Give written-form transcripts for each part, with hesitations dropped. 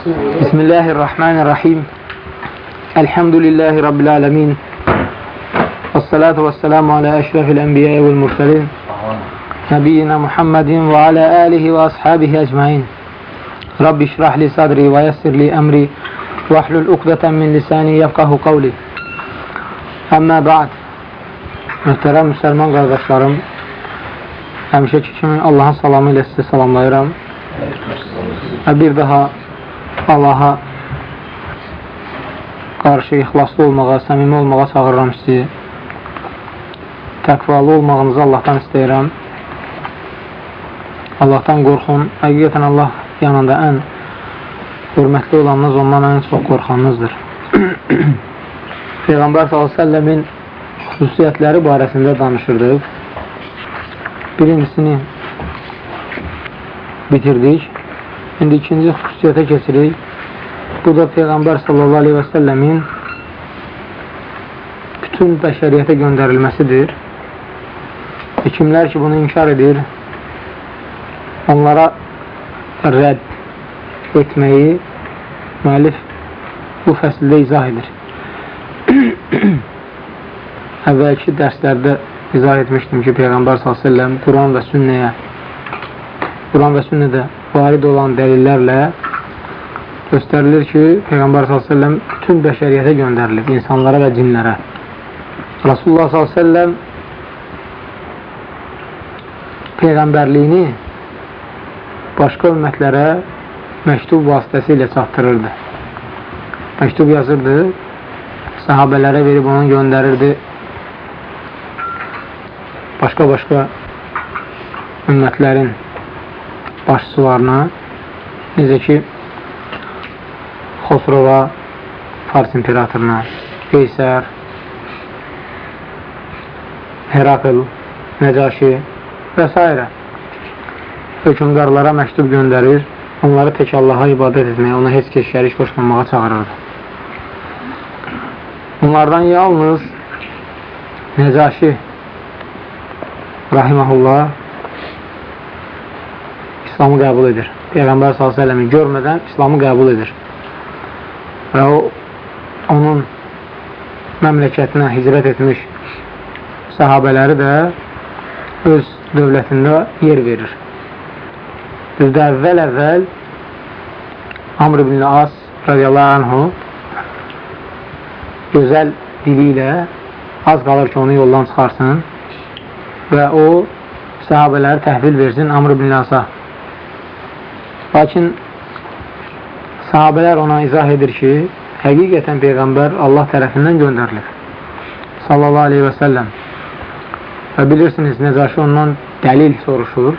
Bismillahirrahmanirrahim. Elhamdülillahi Rabbil alemin. Vessalatu vesselamu ala eşrefil enbiya vel murselin. Nebiyyina Muhammedin ve ala alihi ve ashabihi ecmain. Rabbi şrahli sadri ve yessirli emri ve ahlul ukdeten min lisani yefkahu kavli. Amma ba'd. Mühtərəm müsəlman qardaşlarım, həmişəki kimi Allahın salamı ilə sizə salamlayıram. Və bir daha Allaha qarşı ixlaslı olmağa, səmimi olmağa çağırıram sizi. Təqvalı olmağınızı Allahdan istəyirəm. Allahdan qorxun. Həqiqətən Allah yanında ən hörmətli olanınız, ondan ən çox qorxanınızdır. Peyğəmbər s.ə.v-in xüsusiyyətləri barəsində danışırdıq. Birincisini bitirdik. İndi ikinci xüsusiyyətə keçirik. Bu da Peyğəmbər s.ə.v-in bütün bəşəriyyətə göndərilməsidir. Kimlər ki bunu inkar edir, onlara rədd etməyi müəllif bu fəsildə izah edir. Əvvəlki dərslərdə izah etmişdim ki, Peyğəmbər s.ə.v Quran və sünnədə varid olan dəlillərlə göstərilir ki, Peyğəmbər s.ə.v bütün bəşəriyyətə göndərilib, insanlara və cinlərə. Rasulullah s.ə.v Peyğəmbərliyini başqa ümmətlərə məktub vasitəsilə çatdırırdı. Məktub yazırdı, sahabələrə verib onu göndərirdi başqa ümmətlərin başçılarına, necə ki Xosrova, Fars imperatoruna, Qeysər, Herakl, Nəcaşi və s. hökümdarlara məktub göndərir, onları tək Allaha ibadət etməyə, ona heç kəs şərik qoşmamağa çağırırdı. Bunlardan yalnız Nəcaşi rahiməhullah İslamı qəbul edir. Peyğəmbər s.ə.v-i görmədən İslamı qəbul edir. Və onun məmləkətinə hicrət etmiş sahabələri də öz dövlətində yer verir. Düzdür, əvvəl Amr ibn As radiyallahu anhu gözəl dili ilə az qalır ki, onu yoldan çıxarsın və o sahabələri təhvil versin Amr ibn As'a. Lakin sahabələr ona izah edir ki, həqiqətən Peyğəmbər Allah tərəfindən göndərilir sallallahu aleyhi və səlləm. Və bilirsiniz, Nəcaşi ondan dəlil soruşur,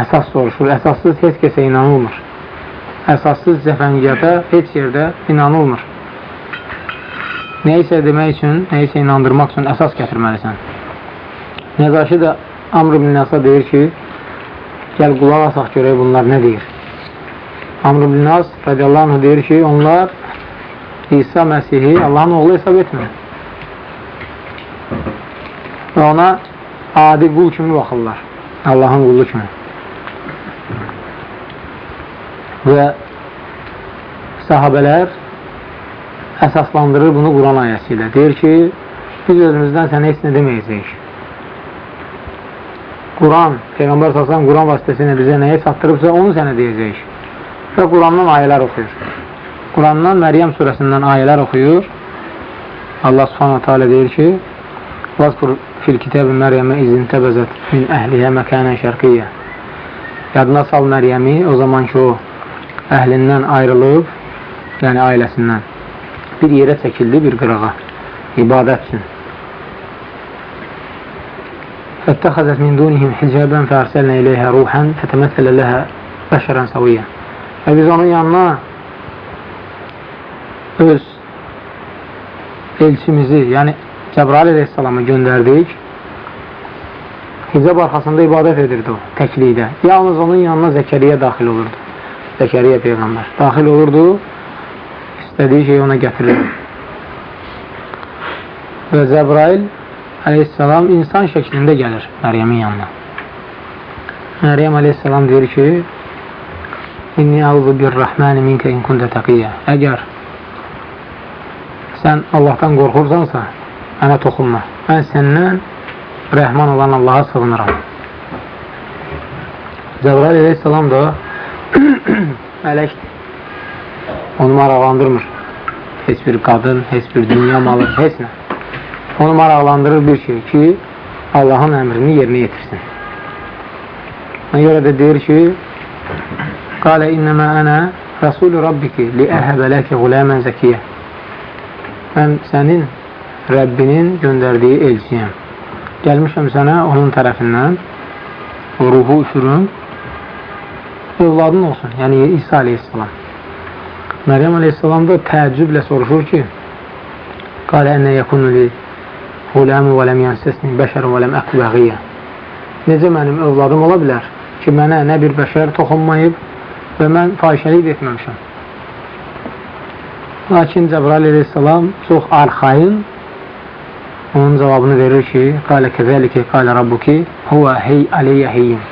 əsas soruşur. Əsassız heç kəsə inanılmır. Əsassız cəfəngiyyata heç yerdə inanılmır. Neysə demək üçün, neysə inandırmaq üçün əsas gətirməlisən. Nəcaşi də Amr ibn As'a deyir ki, gəl qulaq asaq görək bunlar nə deyir. Amr ibn As radiyallahu anh deyir ki, onlar İsa Məsihi Allahın oğlu hesab etmir. Və ona adi qul kimi baxırlar. Allahın qulu kimi. Və sahabələr əsaslandırır bunu Quran ayəsi ilə. Deyir ki, biz özümüzdən sənə heç nə deməyəcəyik. Quran, Peyğəmbər s.ə.v Quran vasitəsilə bizə nəyə çatdırıbsa, onu sənə deyəcəyik. Və Qurandan ayələr oxuyur. Qurandan Məryəm surəsindən ayələr oxuyur. Allah s.ə.v deyir ki, Vazkur fil kitab-ı Məryəmə izin təbəzət min əhliyyə məkənən şərqiyyə. Yadına sal Məryəmi, o zaman ki o əhlindən ayrılıb, yəni ailəsindən bir yerə çəkildi, bir qırağa, ibadət üçün. Fəttəxəzət min dunihim hicəbən fərsəlnə iləyhə ruhən fətəmətələ ləhə bəşərən saviyyə. Və biz onun yanına öz elçimizi, yəni Cəbrail əleyhissalamı göndərdik. Hicab arxasında ibadət edirdi o, təklikdə. Yalnız onun yanına Zəkəriyyə daxil olurdu. Zəkəriyyə Peyğəmbər daxil olurdu, istədiyi şey ona gətirirdi. Və Cəbrail əleyhissalam insan şəklində gəlir Məryəmin yanına. Məryəm əleyhissalam deyir ki, İnni əuzu bir-Rahmani minkə in kunta taqiyyə. Əgər sən Allahdan qorxursansa, mənə toxunma. Mən səndən Rəhman olan Allaha sığınıram. Cəbrail əleyhissalam da mələk onu maraqlandırmır. Heç bir qadın, heç bir dünya malı, heç nə. Onu maraqlandırır bir şey ki, Allahın əmrini yerinə yetirsin. Ona görə də deyir ki, qalə innəmə ənə Rasulü Rabbiki liəhəbə ləkə quləmən zəkiyyə. Mən sənin Rəbbinin göndərdiyi elçiyəm. Gəlmişəm sənə onun tərəfindən ruhu üfürüm, övladın olsun, yəni İsa aleyhissalam. Məryəm aleyhissalam da təəccüblə soruşur ki, qalə ənə yəkunu li quləmi və ləm yansəsni bəşərun və ləm əqu bəğiyyə. Necə mənim övladım ola bilər ki, mənə nə bir bəşər toxunmayıb və mən fahişəlik də etməmişəm. Lakin Cəbrail əleyhissalam çox arxayın onun cavabını verir ki, qalə kəzəlikə qalə rabbuki huvə hey aleyyə heyyin.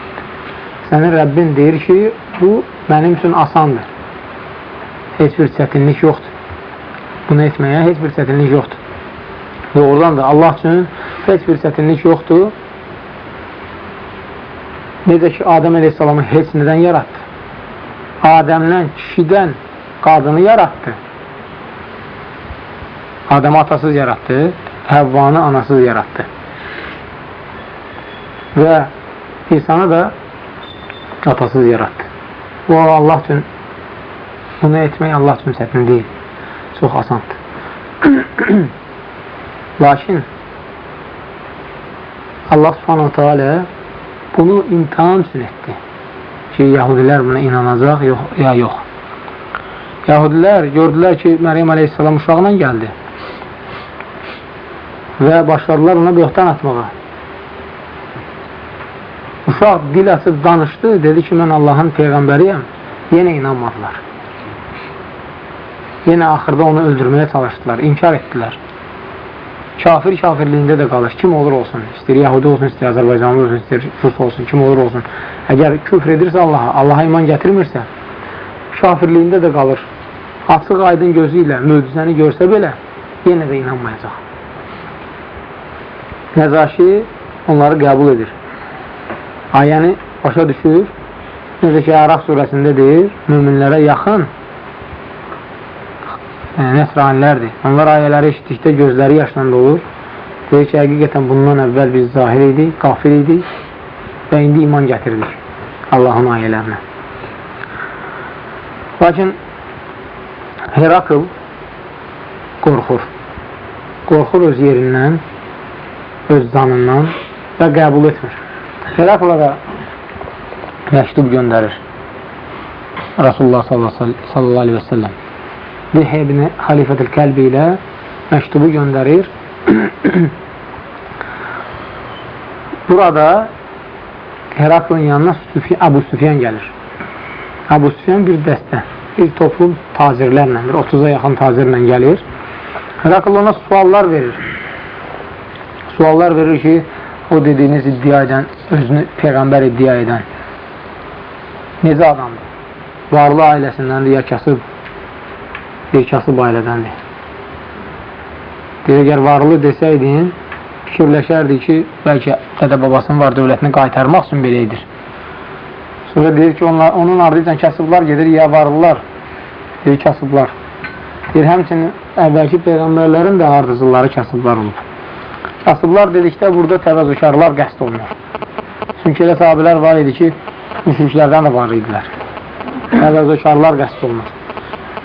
Sənin Rəbbin deyir ki, bu mənim üçün asandır. Heç bir çətinlik yoxdur. Bunu etməyə heç bir çətinlik yoxdur. Doğrudan da Allah üçün heç bir çətinlik yoxdur. Necə ki, Adəm əleyhissalamı heç nədən yaratdı. Adəmdən, kişidən qadını yaratdı. Adəmi atasız yaratdı, Həvvanı anasız yaratdı. Və İsanı da atasız yaratdı. Bu Allah üçün, bunu etmək Allah üçün çətin deyil. Çox asandır. Lakin Allah subhanahu teala bunu imtihan üçün etdi. Ki, Yahudilər buna inanacaq, ya yox. Yahudilər gördülər ki, Məryəm aleyhissalam uşaqla gəldi. Və başladılar ona böhtan atmağa. Uşaq dil açıb danışdı, dedi ki, mən Allahın peyğəmbəriyəm. Yenə inanmadılar. Yenə axırda onu öldürməyə çalışdılar, inkar etdilər. Kafir kafirliyində də qalır. Kim olur olsun, istəyir Yahudi olsun, istəyir Azərbaycanlı olsun, istəyir Rus olsun, kim olur olsun. Əgər küfr edirsə Allaha iman gətirmirsə, kafirliyində də qalır. Açıq aydın gözü ilə möcüzəni görsə belə, yenə də inanmayacaq. Nəcaşi onları qəbul edir. Ayəni başa düşür. Necə ki, Ərəf surəsində deyir, müminlərə yaxın nəsranilərdir. Onlar ayələri eşitdikdə gözləri yaşla dolur. Deyir ki, həqiqətən bundan əvvəl biz zahir idik, kafir idik və indi iman gətirdik Allahın ayələrinə. Lakin Herakl qorxur. Qorxur öz yerindən, öz canından və qəbul etmir. Herakla da məktub göndərir Rasulullah sallallahu aleyhi və səlləm. Dihyə ibn Xalifətül Kəlbi ilə məktubu göndərir. Burada Heraklın yanına Əbu Süfyan gəlir. Əbu Süfyan bir dəstə, bir toplum tacirlərlə, bir 30'a yaxın tacirlə gəlir. Herakl ona suallar verir. Suallar verir ki, o dediyiniz iddia edən, özünü peyğəmbər iddia edən necə adamdır? Varlı ailəsindəndir, ya kasıb? Bir kasıb ailədəndir. Deyir, əgər varlı desəydin, fikirləşərdi ki, bəlkə dədə babasının var dövlətini qaytarmaq üçün belə edir. Sonra deyir ki, onun ardıyla kasıblar gedir, ya varlılar, deyir, kasıblar. Deyir, həmçinin əvvəlki peyğəmbərlərin də ardıcıları kasıblar olub. Kasıblar dedikdə burada təvəzzükarlar qəsd olunur. Çünki elə sahabilər var idi ki, müşriklərdən də var idilər. Təvəzzükarlar qəsd olunur.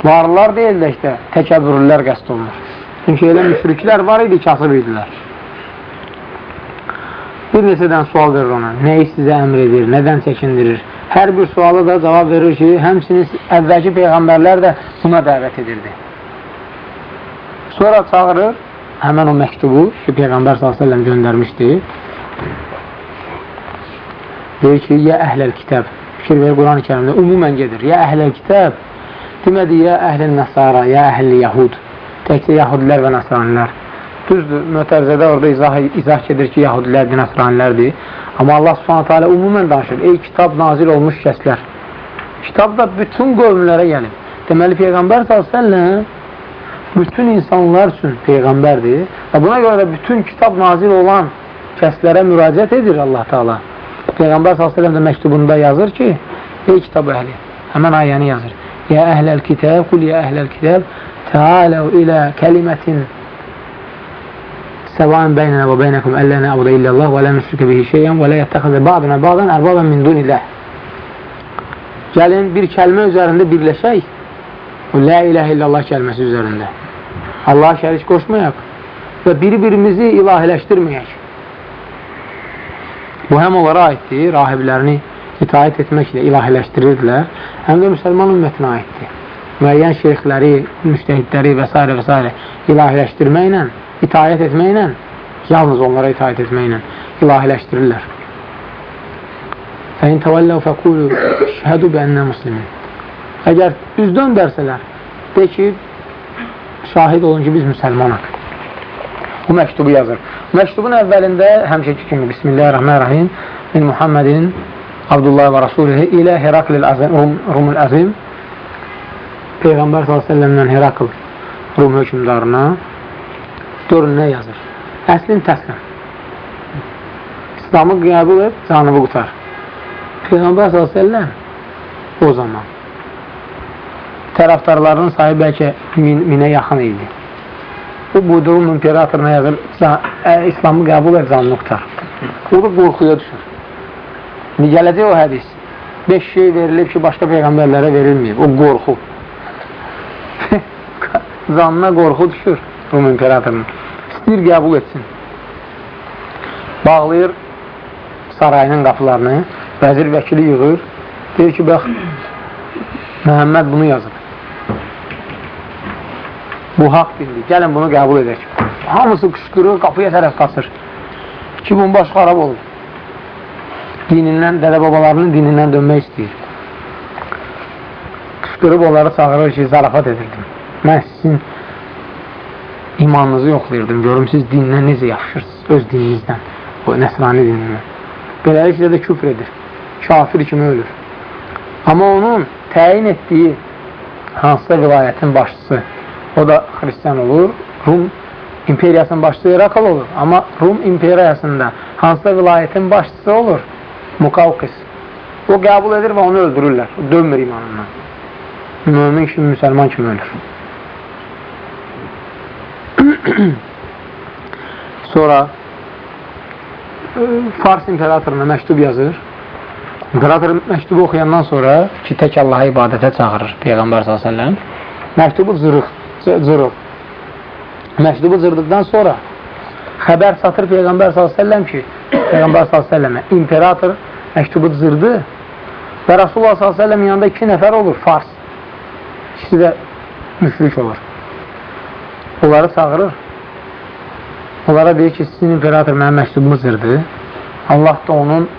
Varlılar deyil də işte, təkəbbürlülər qəsd olunur. Çünki elə müşriklər var idi, kasıb idilər. Bir neçədən sual verir ona. Nəyi sizə əmr edir, nədən çəkindirir? Hər bir sualı da cavab verir ki, həmçinin əvvəlki peyğəmbərlər də buna dəvət edirdi. Sonra çağırır həmən o məktubu ki, Peyğəmbər s.ə.v göndərmişdi. Deyir ki, ya əhləl kitab. Fikir verir Quran-ı Kərimdə umumən gedir. Ya əhləl kitab. Demədi, ya əhləl nəsara, ya əhləl yahud. Təkcə yahudilər və nəsranilər. Düzdür, mötərizədə orada izah edir ki, yahudilərdir, nəsranilərdir. Amma Allah s.ə.v umumən danışır. Ey kitab nazil olmuş kəslər. Kitab da bütün qövmlərə gəlib. Deməli, Peyğəmbər s.ə.v bütün insanlar üçün Peyğəmbərdir və buna görə də bütün kitab nazil olan kəslərə müraciət edir Allah Teala. Peyğəmbər s.ə.v də məktubunda yazır ki, ey kitab əhli, həmən ayəni yazır. Ya əhləl kitab, qul ya əhləl kitab, təaləv ilə kəlimətin səvaən beynənə və beynəkum əllə nə'budə illəllah və lə nüşrikə bihi şeyən və lə yəttəxəzə ba'dına ba'dan ərbabən min dunillah. Gəlin bir kəlmə üzərində birləşək, la iləhə illallah kəlməsi üzərində. Allaha şərik qoşmayaq və bir-birimizi ilahiləşdirməyək. Bu həm onlara aiddir, rahiblərini itaət etməklə ilahiləşdirirdilər, həm də müsəlman ümmətinə aiddir. Müəyyən şeyxləri, müştəhidləri və s. və s. ilahiləşdirməklə, itaət etməklə, yalnız onlara itaət etməklə ilahiləşdirirlər. Fəin təvəlləv fəqulu şəhədu bənnə muslimin. Əgər üz döndərsələr, de ki, şahid olun ki, biz müsəlmanıq. Bu məktubu yazır. Məktubun əvvəlində həmişəki kimi Bismillahirrahmanirrahim min Muhammedin Abdullah və Rasulihi ilə Heraklil Rumul Əzim Peyğəmbər s.ə.v-lə Herakl Rum hökümdarına dörnünə yazır. Əslin təslim. İslamı qəbul et, canımı qutar. Peyğəmbər s.ə.v o zaman tərəfdarlarının sayı bəlkə minə yaxın idi. Bu Rum imperatoruna yazır, İslamı qəbul et, canını qutar. O da qorxuya düşür. Gələcək o hədis. 5 şey verilib ki, başqa peyğəmbərlərə verilməyib. O qorxu. Canına qorxu düşür Rum imperatorunun. İstəyir qəbul etsin. Bağlayır sarayının qapılarını, vəzir vəkili yığır. Deyir ki, bax, Məhəmməd bunu yazıb. Bu haqq dindir. Gəlin bunu qəbul edək. Hamısı qışqırır, qapıya tərəf qaçır. Ki, bunun baş xarab olur. Dinindən, dədə-babalarının dinindən dönmək istəyir. Qışqırıb onları çağırır ki, zarafat edirdim. Mən sizin imanınızı yoxlayırdım. Görüm, siz dindən necə yapışırsınız? Öz dininizdən, o nəsrani dinindən. Beləliklə də küfr edir. Kafir kimi ölür. Amma onun təyin etdiyi hansısa vilayətin başçısı, o da xristiyan olur, Rum imperiyasının başçısı Herakl olur. Amma Rum imperiyasında hansısa vilayətin başçısı olur, Mukavqis. O qəbul edir və onu öldürürlər. O dönmür imanından. Mümin kimi, müsəlman kimi ölür. Sonra Fars imperatoruna məktub yazır. İmperator məktubu oxuyandan sonra ki, tək Allaha ibadətə çağırır Peyğəmbər s.ə.v. Məktubu cırıq. Məktubu cırdıqdan sonra xəbər satır Peyğəmbər s.ə.v ki, Peyğəmbər s.ə.və imperator məktubu cırdı və Rasulullah s.ə.v yanında 2 nəfər olur, Fars. İkisi də müşrik olur. Onları çağırır. Onlara deyir ki, sizin imperator mənim məktubumu cırdı. Allah da onun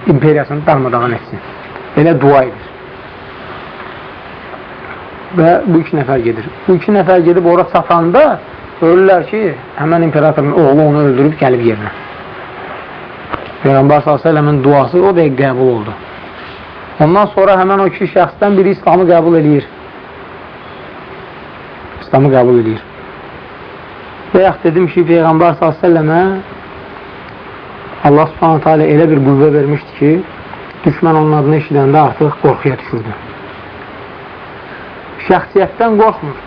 imperiyasını darmadağın etsin. Elə dua edir. Və bu 2 nəfər gedir. Bu 2 nəfər gedib ora çatanda görürlər ki, həmən imperatorun oğlu onu öldürüb gəlib yerinə. Peyğəmbər s.ə.v-in duası o dəqiq qəbul oldu. Ondan sonra həmən o 2 şəxsdən biri İslamı qəbul edir. İslamı qəbul edir. Və yaxud dedim ki, Peyğəmbər s.ə.və Allah s.ə.v elə bir qüvvə vermişdi ki, düşmən onun adını eşidəndə artıq qorxuya düşürdü. Şəxsiyyətdən qorxmur.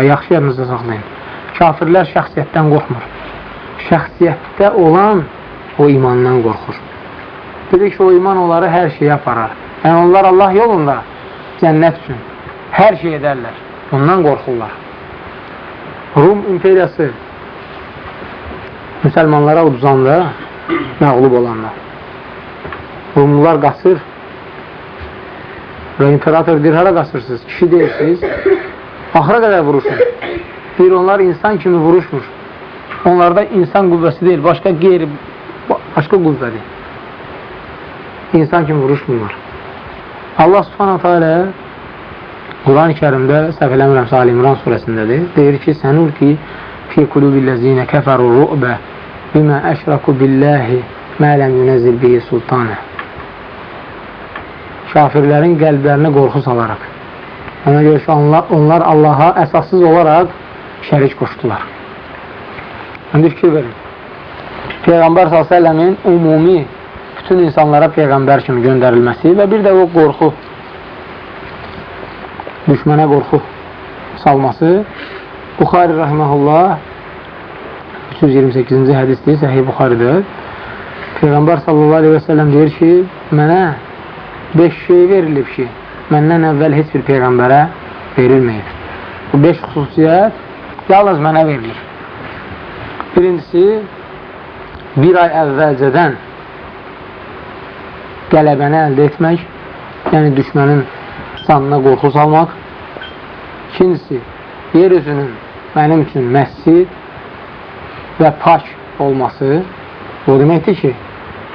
Yaxşı yadınızda saxlayın. Kafirlər şəxsiyyətdən qorxmur. Şəxsiyyətdə olan o imandan qorxur. Dedik ki, o iman onları hər şeyə aparar. Yəni, onlar Allah yolunda cənnət üçün hər şey edərlər. Ondan qorxurlar. Rum imperiyası müsəlmanlara uduzanda məğlub olanlar. Rumlular qaçır və imperator deyir, hara qaçırsınız? Kişi deyirsiniz, axıra qədər vuruşun. Deyir, onlar insan kimi vuruşmur. Onlarda insan qüvvəsi deyil, başqa qüvvədir. İnsan kimi vuruşmurlar. Allah subhanahu teala Quran-ı Kərimdə səhv eləmirəmsə Ali İmran surəsindədir. Deyir ki, sənulki fi qulubiləzinə kəfəru ru'bə bimə əşraku billəhi mə ləm yunəzil bihi sultanə. kafirlərin qəlblərinə qorxu salaraq. Ona görə ki, onlar Allaha əsassız olaraq şərik qoşdular. İndi fikir verin. Peyğəmbər s.ə.v-in ümumi bütün insanlara Peyğəmbər kimi göndərilməsi və bir də o qorxu, düşmənə qorxu salması. Buxari rahiməhullah 328-ci hədisdir, Səhih Buxaridir. Peyğəmbər s.ə.v deyir ki, mənə 5 şey verilib ki, məndən əvvəl heç bir Peyğəmbərə verilməyib. Bu 5 xüsusiyyət yalnız mənə verilir. Birincisi, bir ay əvvəlcədən qələbəni əldə etmək, yəni düşmənin canına qorxu salmaq. İkincisi, yer üzünün mənim üçün məscid və pak olması. O deməkdir ki,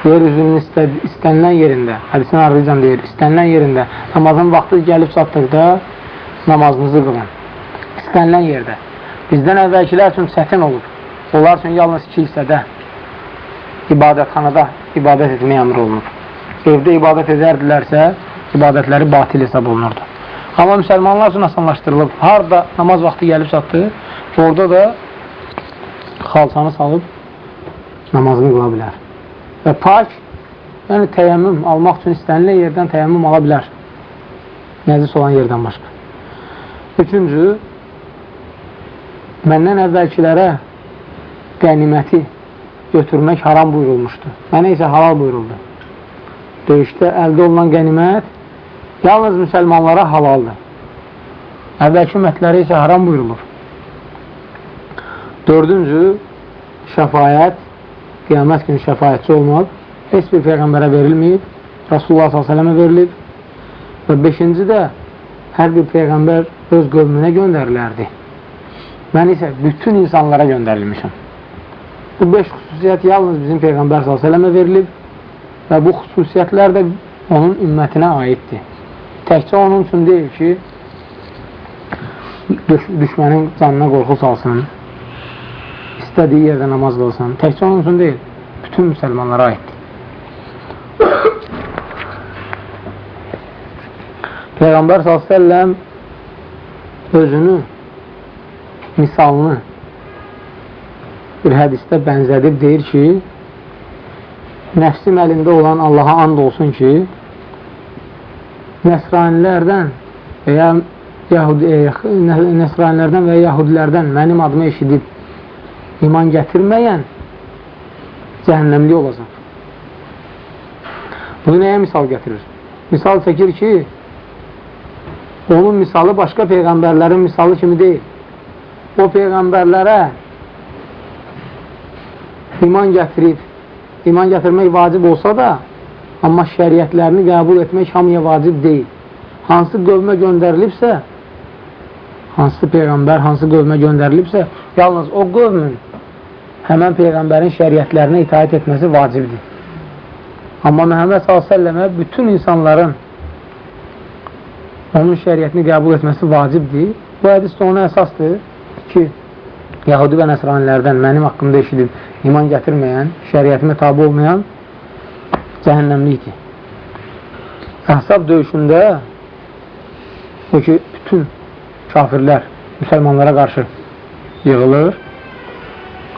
yer üzünün istənilən yerində, hədisin ardıcan deyir, istənilən yerində namazın vaxtı gəlib çatdıqda namazınızı qılın. İstənilən yerdə. Bizdən əvvəlkilər üçün çətin olur. Onlar üçün yalnız kilsədə, ibadətxanada ibadət etməyə əmr olunur. Evdə ibadət edərdilərsə, ibadətləri batil hesab olunurdu. Amma müsəlmanlar üçün asanlaşdırılıb. Harada namaz vaxtı gəlib çatdı, orada da xalçanı salıb namazını qıla bilər. Və pak, yəni təyəmmüm almaq üçün istənilən yerdən təyəmmüm ala bilər. Nəcis olan yerdən başqa. Üçüncü, məndən əvvəlkilərə qəniməti götürmək haram buyurulmuşdu. Mənə isə halal buyuruldu. Döyüşdə əldə olunan qənimət yalnız müsəlmanlara halaldır. Əvvəlki ümmətləri isə haram buyurulur. Dördüncü, şəfayət, qiyamət günü şəfayətçi olmaq heç bir Peyğəmbərə verilməyib, Rasulullah s.ə.və verilib. Və beşinci də, hər bir Peyğəmbər öz qövmünə göndərilərdi. Mən isə bütün insanlara göndərilmişəm. Bu 5 xüsusiyyət yalnız bizim Peyğəmbər s.ə.və verilib və bu xüsusiyyətlər də onun ümmətinə aiddir. Təkcə onun üçün deyil ki, düşmənin canına qorxu salsın, istədiyi yerdə namaz qılsın. Təkcə onun üçün deyil, bütün müsəlmanlara aiddir. Peyğəmbər s.ə.v özünü, misalını bir hədisdə bənzədib deyir ki, nəfsim əlində olan Allaha and olsun ki, nəsranilərdən və yahudilərdən mənim adımı eşidib iman gətirməyən cəhənnəmli olacaq. Bunu nəyə misal gətirir? Misal çəkir ki, onun misalı başqa peyğəmbərlərin misalı kimi deyil. O peyğəmbərlərə iman gətirmək vacib olsa da, amma şəriətlərini qəbul etmək hamıya vacib deyil. Hansı qövmə göndərilibsə, hansı peyğəmbər, hansı qövmə göndərilibsə, yalnız o qövmün həmən peyğəmbərin şəriətlərinə itaət etməsi vacibdir. Amma Məhəmməd s.ə.və bütün insanların onun şəriətini qəbul etməsi vacibdir. Bu hədis də ona əsasdır ki, Yahudi və nəsranilərdən mənim haqqımda eşidib iman gətirməyən, şəriətimə tabi olmayan cəhənnəmlikdir. Əhzab döyüşündə o ki, bütün kafirlər müsəlmanlara qarşı yığılır,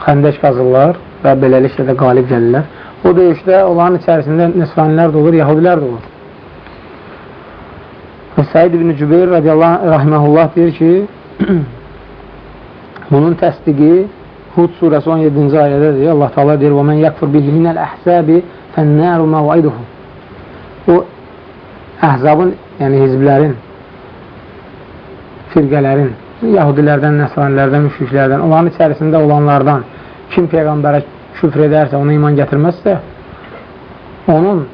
xəndək qazırlar və beləliklə də qalib gəlirlər. O döyüşdə onların içərisində nəsranilər də olur, yahudilər də olur. Səid ibn Cübeyr rahiməhullah deyir ki, bunun təsdiqi Hud surəsi 17-ci ayədədir. Allah Teala deyir: "Və men yekfur bihi minel ahsabi fennaru mev'iduhu." O əhzabın, yəni hizblərin, firqələrin, yahudilərdən, nəsranilərdən, müşriklərdən, onların içərisində olanlardan kim peyğəmbərə küfr edərsə, ona iman gətirməzsə, onun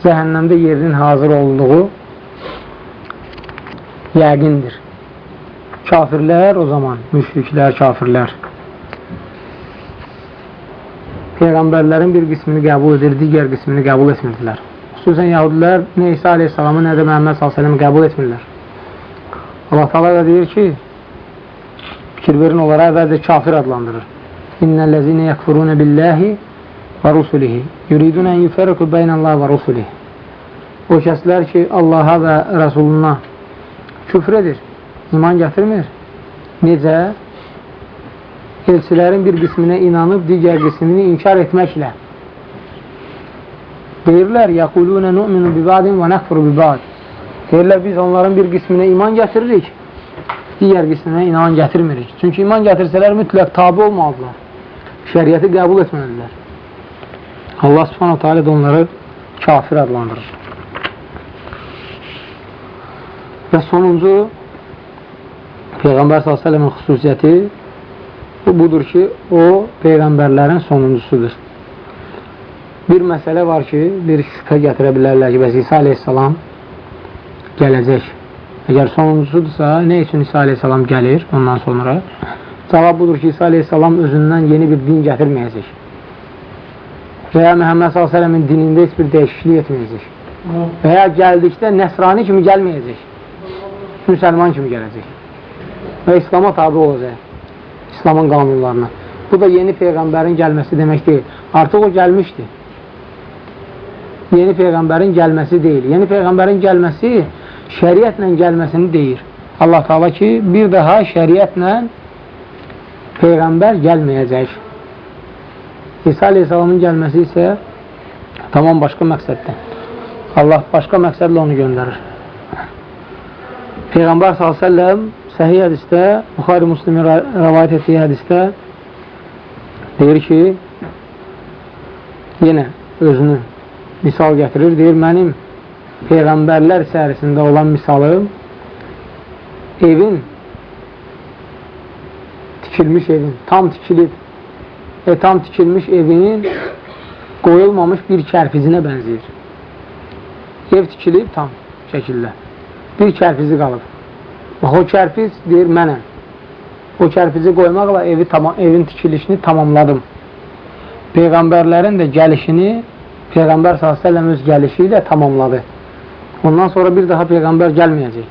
cəhənnəmdə yerinin hazır olduğu yəqindir. Kafirlər o zaman, müşriklər, kafirlər peyğəmbərlərin bir qismini qəbul edir, digər qismini qəbul etmirdilər. Xüsusən yahudilər nə İsa aleyhissalamı, nə də Məhəmməd s.ə.v qəbul etmirlər. Allah Teala da deyir ki, fikir verin, onlara əvvəlcə kafir adlandırır. İnnellezine yekfurune billahi və rusulihi yuridun en yuferriku beynəllah və rusulihi. o kəslər ki, Allaha və Rəsuluna küfr edir, iman gətirmir. Necə? Elçilərin bir qisminə inanıb, digər qismini inkar etməklə. Deyirlər, yəqulunə nu'minu bibadin və nəxfuru bibad. Deyirlər, biz onların bir qisminə iman gətiririk, digər qisminə iman gətirmirik. Çünki iman gətirsələr mütləq tabi olmalıdırlar. Şəriəti qəbul etməlidirlər. Allah subhanahu teala da onları kafir adlandırır. Və sonuncu Peyğəmbər s.ə.v-in xüsusiyyəti budur ki, o Peyğəmbərlərin sonuncusudur. Bir məsələ var ki, bir şübhə gətirə bilərlər ki, bəs İsa aleyhissalam gələcək. Əgər sonuncusudursa, nə üçün İsa aleyhissalam gəlir ondan sonra? Cavab budur ki, İsa aleyhissalam özündən yeni bir din gətirməyəcək. Və ya Məhəmməd s.ə.v-in dinində heç bir dəyişiklik etməyəcək. Və ya gəldikdə nəsrani kimi gəlməyəcək. Müsəlman kimi gələcək. Və İslama tabi olacaq. İslamın qanunlarına. Bu da yeni Peyğəmbərin gəlməsi demək deyil. Artıq o gəlmişdir. Yeni Peyğəmbərin gəlməsi deyil. Yeni Peyğəmbərin gəlməsi şəriətlə gəlməsini deyir. Allah Teala ki, bir daha şəriətlə Peyğəmbər gəlməyəcək. İsa aleyhissalamın gəlməsi isə tamam başqa məqsəddir. Allah başqa məqsədlə onu göndərir. Peyğəmbər s.ə.v səhih hədisdə, Buxari Müslimin rəvayət etdiyi hədisdə deyir ki, yenə özünü misal gətirir, deyir, mənim Peyğəmbərlər içərisində olan misalım evin, tikilmiş evin, tam tikilib tam tikilmiş evinin qoyulmamış bir kərpizinə bənzəyir. Ev tikilib tam şəkildə. Bir kərpizi qalıb. Bax, o kərpiz deyir, mənəm. O kərpizi qoymaqla evin tikilişini tamamladım. Peyğəmbərlərin də gəlişini Peyğəmbər s.ə.v öz gəlişi ilə tamamladı. Ondan sonra bir daha Peyğəmbər gəlməyəcək.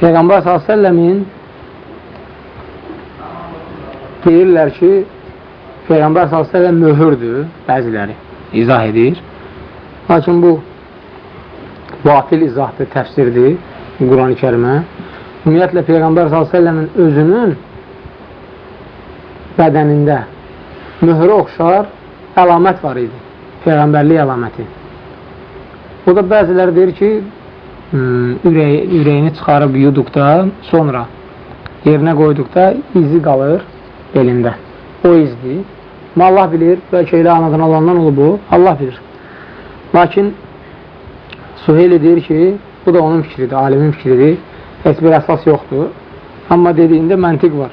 Peyğəmbər s.ə.v-in deyirlər ki, Peyğəmbər s.ə.v möhürdür, bəziləri izah edir. Lakin bu batil izahdır, təfsirdir Quran-ı Kərimə. Ümumiyyətlə, Peyğəmbər s.ə.v-in özünün bədənində möhrə oxşar əlamət var idi. Peyğəmbərlik əlaməti. O da bəziləri deyir ki, ürəyini çıxarıb yuduqda, sonra yerinə qoyduqda izi qalır belində. O izdir. Allah bilir, bəlkə elə anadan olandan olub bu, Allah bilir. Lakin Suheyli deyir ki, bu da onun fikridir, alimin fikridir. Heç bir əsas yoxdur. Amma dediyində məntiq var.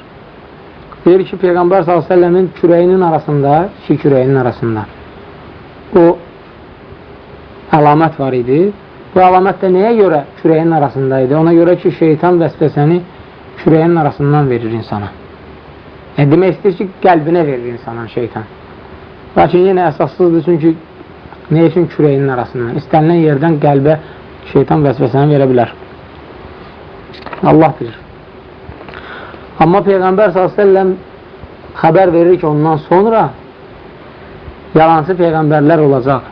Deyir ki, Peyğəmbər s.ə.v-in kürəyinin arasında, iki kürəyinin arasında o əlamət var idi. Bu əlamət də nəyə görə kürəyinin arasındaydı? Ona görə ki, şeytan vəsvəsəni kürəyinin arasından verir insana. Demək istəyir ki, qəlbinə verir insana şeytan. Lakin yenə əsassızdır, çünki nə üçün kürəyinin arasından? İstənilən yerdən qəlbə şeytan vəsvəsəni verə bilər. Allah bilir. Amma Peyğəmbər s.ə.v xəbər verir ki, ondan sonra yalancı Peyğəmbərlər olacaq.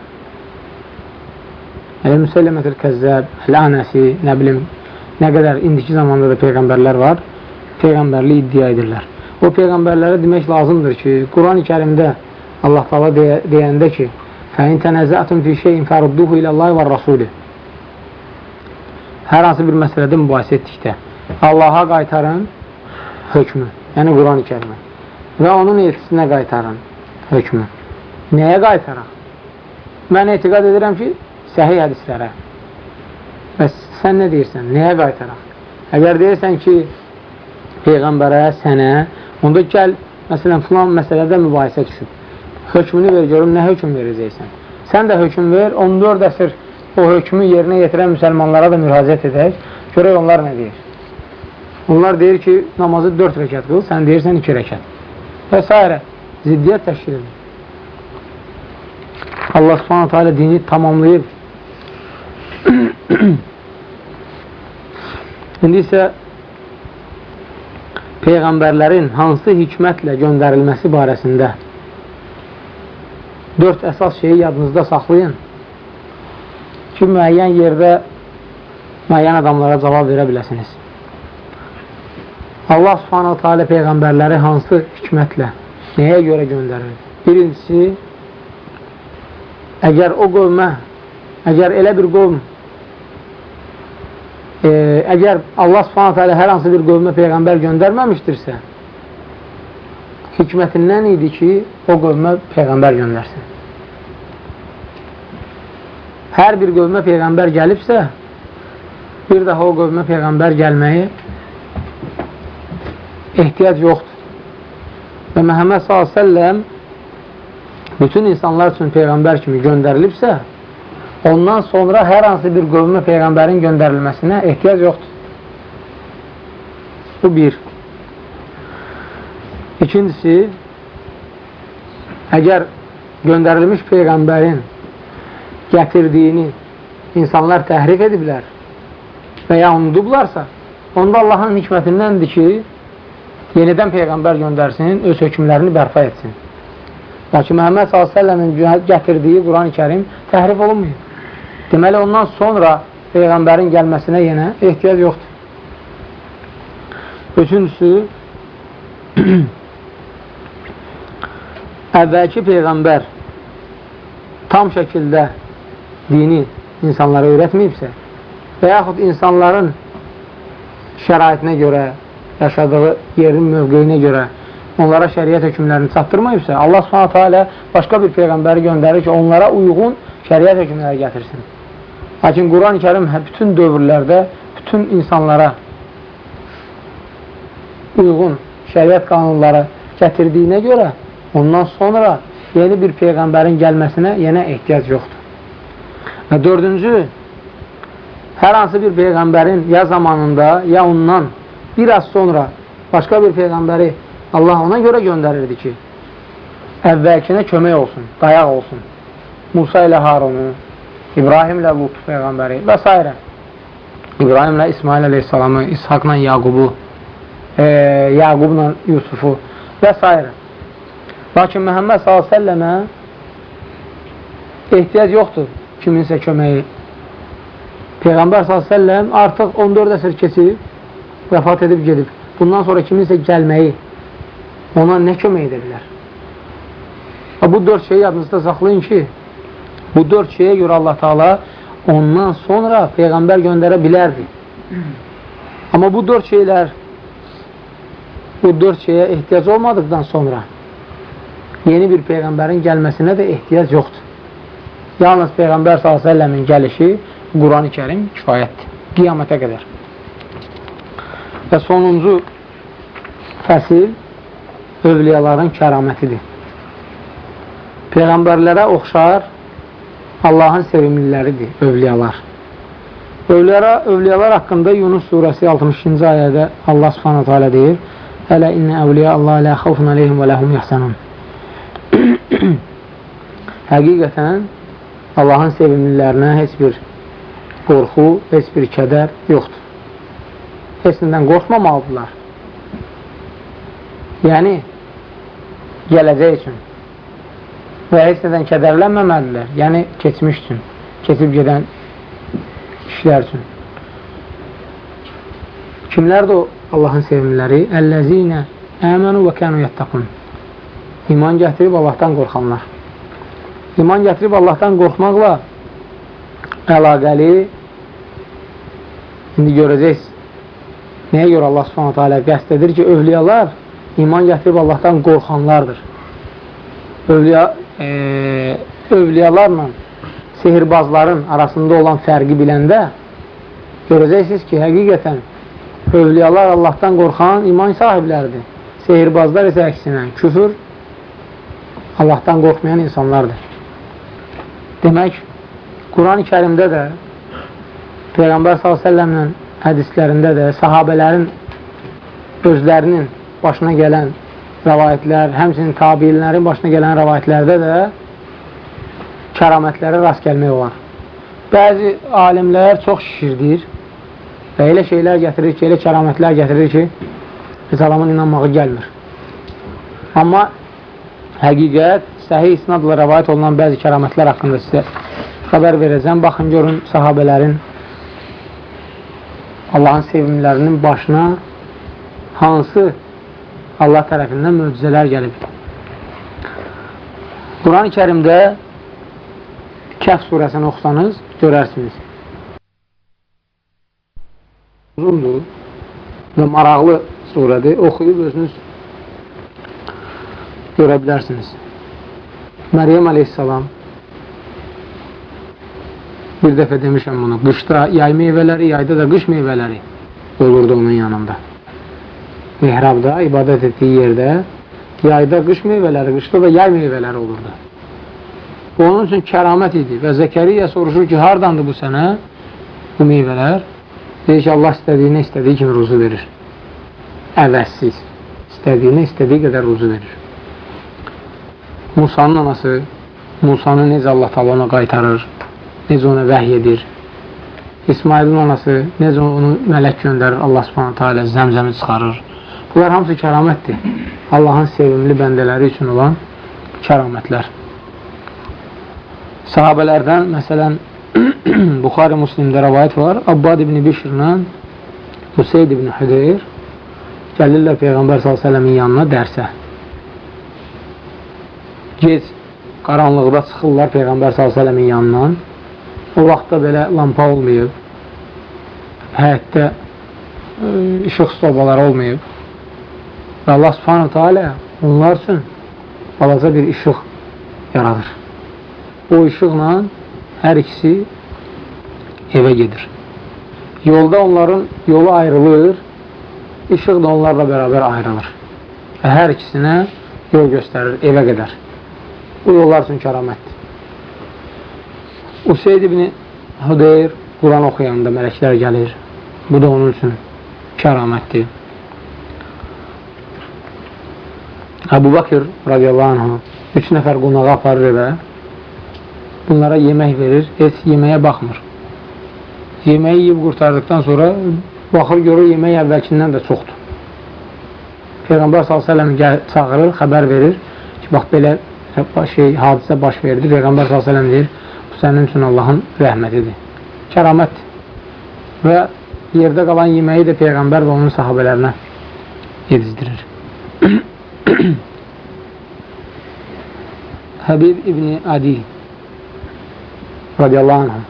Müsəlləmətül Kəzzəb, Ənəsi, nə bilim, nə qədər indiki zamanda da Peyğəmbərlər var, Peyğəmbərli iddia edirlər. O Peyğəmbərlərə demək lazımdır ki, Quran-ı Kərimdə Allah Taala deyəndə ki, فَاِنْ تَنَزَعْتُمْ فِي شَيْءٍ فَرُدُّهُ إِلَى اللّٰهِ وَالرَّسُولِ Hər hansı bir məsələdə mübahisə etdikdə Allaha qaytarın hökmü, yəni Quran-ı Kərimə və onun elçisinə qaytarın hökmü. Nəyə qaytaraq? Mən etiqad edirəm ki, səhih hədislərə. Və sən nə deyirsən? Nəyə qaytaraq? Əgər deyirsən ki, Peyğəmbərə, sənə, onda gəl, məsələn, filan məsələdə mübahisə düşüb. Hökmünü ver, görüm, nə hökm verəcəksən? Sən də hökm ver, 14 əsr o hökmü yerinə yetirən müsəlmanlara da müraciət edək. Görək onlar nə deyir? Onlar deyir ki, namazı 4 rəkət qıl, sən deyirsən 2 rəkət. Və s. Ziddiyyət təşkil edir. Allah subhanahu teala dini tamamlayıb. İndi isə Peyğəmbərlərin hansı hikmətlə göndərilməsi barəsində 4 əsas şeyi yadınızda saxlayın. ki, müəyyən yerdə müəyyən adamlara cavab verə biləsiniz. Allah subhanahu teala peyğəmbərləri hansı hikmətlə, nəyə görə göndərir? Birincisi, əgər o qövmə, əgər elə bir qövm, əgər Allah subhanahu teala hər hansı bir qövmə peyğəmbər göndərməmişdirsə, hikmətindən idi ki, o qövmə peyğəmbər göndərsin. Hər bir qövmə peyğəmbər gəlibsə, bir daha o qövmə peyğəmbər gəlməyi ehtiyac yoxdur. Və Məhəmməd s.ə.v bütün insanlar üçün peyğəmbər kimi göndərilibsə, ondan sonra hər hansı bir qövmə peyğəmbərin göndərilməsinə ehtiyac yoxdur. Bu bir. İkincisi, əgər göndərilmiş peyğəmbərin gətirdiyini insanlar təhrif ediblər və ya unudublarsa, onda Allahın hikmətindəndir ki, yenidən peyğəmbər göndərsin, öz hökmlərini bərpa etsin. Lakin Məhəmməd s.ə.v-in gətirdiyi Quran-ı Kərim təhrif olunmuyor. Deməli, ondan sonra peyğəmbərin gəlməsinə yenə ehtiyac yoxdur. Üçüncüsü, əvvəlki peyğəmbər tam şəkildə dini insanlara öyrətməyibsə və yaxud insanların şəraitinə görə, yaşadığı yerin mövqeyinə görə onlara şəriət hökmlərini çatdırmayıbsa, Allah s.ə.v başqa bir peyğəmbəri göndərir ki, onlara uyğun şəriət hökmləri gətirsin. Lakin Quran-ı Kərim bütün dövrlərdə, bütün insanlara uyğun şəriət qanunları gətirdiyinə görə, ondan sonra yeni bir peyğəmbərin gəlməsinə yenə ehtiyac yoxdur. Və dördüncü, hər hansı bir peyğəmbərin ya zamanında, ya ondan bir az sonra başqa bir peyğəmbəri Allah ona görə göndərirdi ki, əvvəlkinə kömək olsun, dayaq olsun. Musa ilə Harunu, İbrahim ilə Lut peyğəmbəri və s. İbrahim ilə İsmail əleyhissalamı, İshaqla Yaqubu, Yaqubla Yusufu və s. Lakin Məhəmməd s.ə.və ehtiyac yoxdur kiminsə köməyi. Peyğəmbər s.ə.v artıq 14 əsr keçib, vəfat edib gedib. Bundan sonra kiminsə gəlməyi ona nə kömək edə bilər? Bu 4 şeyi yadınızda saxlayın ki, bu 4 şeyə görə Allah Teala ondan sonra peyğəmbər göndərə bilərdi. Amma bu 4 şeylər, bu 4 şeyə ehtiyac olmadıqdan sonra yeni bir peyğəmbərin gəlməsinə də ehtiyac yoxdur. Yalnız Peyğəmbər s.ə.v-in gəlişi Quran-ı Kərim kifayətdir, qiyamətə qədər. Və sonuncu fəsil övliyaların kəramətidir. Peyğəmbərlərə oxşar Allahın sevimliləridir övliyalar. Övliyalar haqqında Yunus surəsi 62-ci ayədə Allah subhanahu teala deyir: Ələ innə əvliya Allah lə xavfun aleyhim və ləhum yəhsənun. Həqiqətən Allahın sevimlilərinə heç bir qorxu, heç bir kədər yoxdur. Heç nədən qorxmamalıdırlar. Yəni, gələcək üçün və heç nədən kədərlənməməlidirlər. Yəni, keçmiş üçün, keçib gedən işlər üçün. Kimlərdir o Allahın sevimliləri? Əlləzinə əmənu və kənu yəttəqun. İman gətirib Allahdan qorxanlar. İman gətirib Allahdan qorxmaqla əlaqəli indi görəcəksiniz. Nəyə görə Allah s.ə.v qəsd edir ki, övliyalar iman gətirib Allahdan qorxanlardır. Övliyalarla sehirbazların arasında olan fərqi biləndə görəcəksiniz ki, həqiqətən övliyalar Allahdan qorxan iman sahibləridir. Sehirbazlar isə əksinə küfür, Allahdan qorxmayan insanlardır. Demək, Quran-ı Kərimdə də Peyğəmbər s.ə.v-nin hədislərində də sahabələrin özlərinin başına gələn rəvayətlər, həmçinin tabiinlərin başına gələn rəvayətlərdə də kəramətlərə rast gəlmək olar. Bəzi alimlər çox şişirdir və elə şeylər gətirir ki, elə kəramətlər gətirir ki, biz adamın inanmağı gəlmir. Amma həqiqət, səhih isnadla rəvayət olunan bəzi kəramətlər haqqında sizə xəbər verəcəm. Baxın, görün sahabələrin, Allahın sevimlərinin başına hansı Allah tərəfindən möcüzələr gəlib. Quran-ı Kərimdə Kəhf surəsini oxusanız görərsiniz. Uzundur və maraqlı surədir. Oxuyub özünüz görə bilərsiniz. Məryəm aleyhissalam, bir dəfə demişəm bunu, qışda yay meyvələri, yayda da qış meyvələri olurdu onun yanında. Mihrabda, ibadət etdiyi yerdə yayda qış meyvələri, qışda da yay meyvələri olurdu. Onun üçün kəramət idi və Zəkəriyyə soruşur ki, hardandır bu sənə bu meyvələr? Deyir ki, Allah istədiyinə istədiyi kimi ruzu verir. Əvəzsiz. İstədiyinə istədiyi qədər ruzu verir. Musanın anası, Musanı necə Allah Taala ona qaytarır, necə ona vəhy edir. İsmailin anası, necə onu mələk göndərir, Allah Subhanahu taala zəmzəmi çıxarır. Bunlar hamısı kəramətdir. Allahın sevimli bəndələri üçün olan kəramətlər. Sahabələrdən, məsələn, Buxari Müslimdə rəvayət var. Abbad ibn Bişrlə Hüseyd ibn Hüdeyr gəlirlər Peyğəmbər s.ə.v-in yanına dərsə. Gec, qaranlıqda çıxırlar Peyğəmbər s.ə.v-in yanından. O vaxtda belə lampa olmayıb, həyətdə işıq sobaları olmayıb və Allah subhanahu teala onlar üçün balaca bir işıq yaradır. O işıqla hər ikisi evə gedir. Yolda onların yolu ayrılır, işıq da onlarla bərabər ayrılır və hər ikisinə yol göstərir evə qədər. Bu yollar üçün kəramətdir. Useyd ibn Hüdeyr Quran oxuyanda mələklər gəlir. Bu da onun üçün kəramətdir. Əbu Bakır radiyallahu anh 3 nəfər qonağı aparır evə. Bunlara yemək verir, heç yeməyə baxmır. Yeməyi yiyib qurtardıqdan sonra baxır, görür yemək əvvəlkindən də çoxdur. Peyğəmbər s.ə.v çağırır, xəbər verir ki, bax belə hadisə baş verdi. Peyğəmbər s.ə.v deyir, bu sənin üçün Allahın rəhmətidir, kəramətdir. Və yerdə qalan yeməyi də Peyğəmbər və onun sahabələrinə yedizdirir. Həbib ibn Adi radiyallahu anh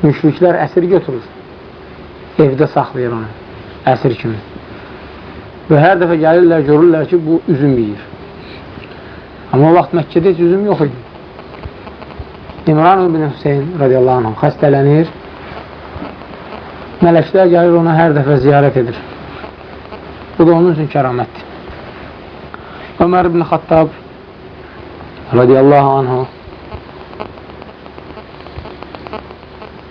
müşriklər əsir götürür, evdə saxlayır onu, əsir kimi. Və hər dəfə gəlirlər, görürlər ki, bu üzüm yiyir. Amma o vaxt Məkkədə heç üzüm yox idi. İmran ibn Hüseyin radiyallahu anh xəstələnir, mələklər gəlir, ona hər dəfə ziyarət edir. Bu da onun üçün kəramətdir. Ömər ibn Xattab radiyallahu anh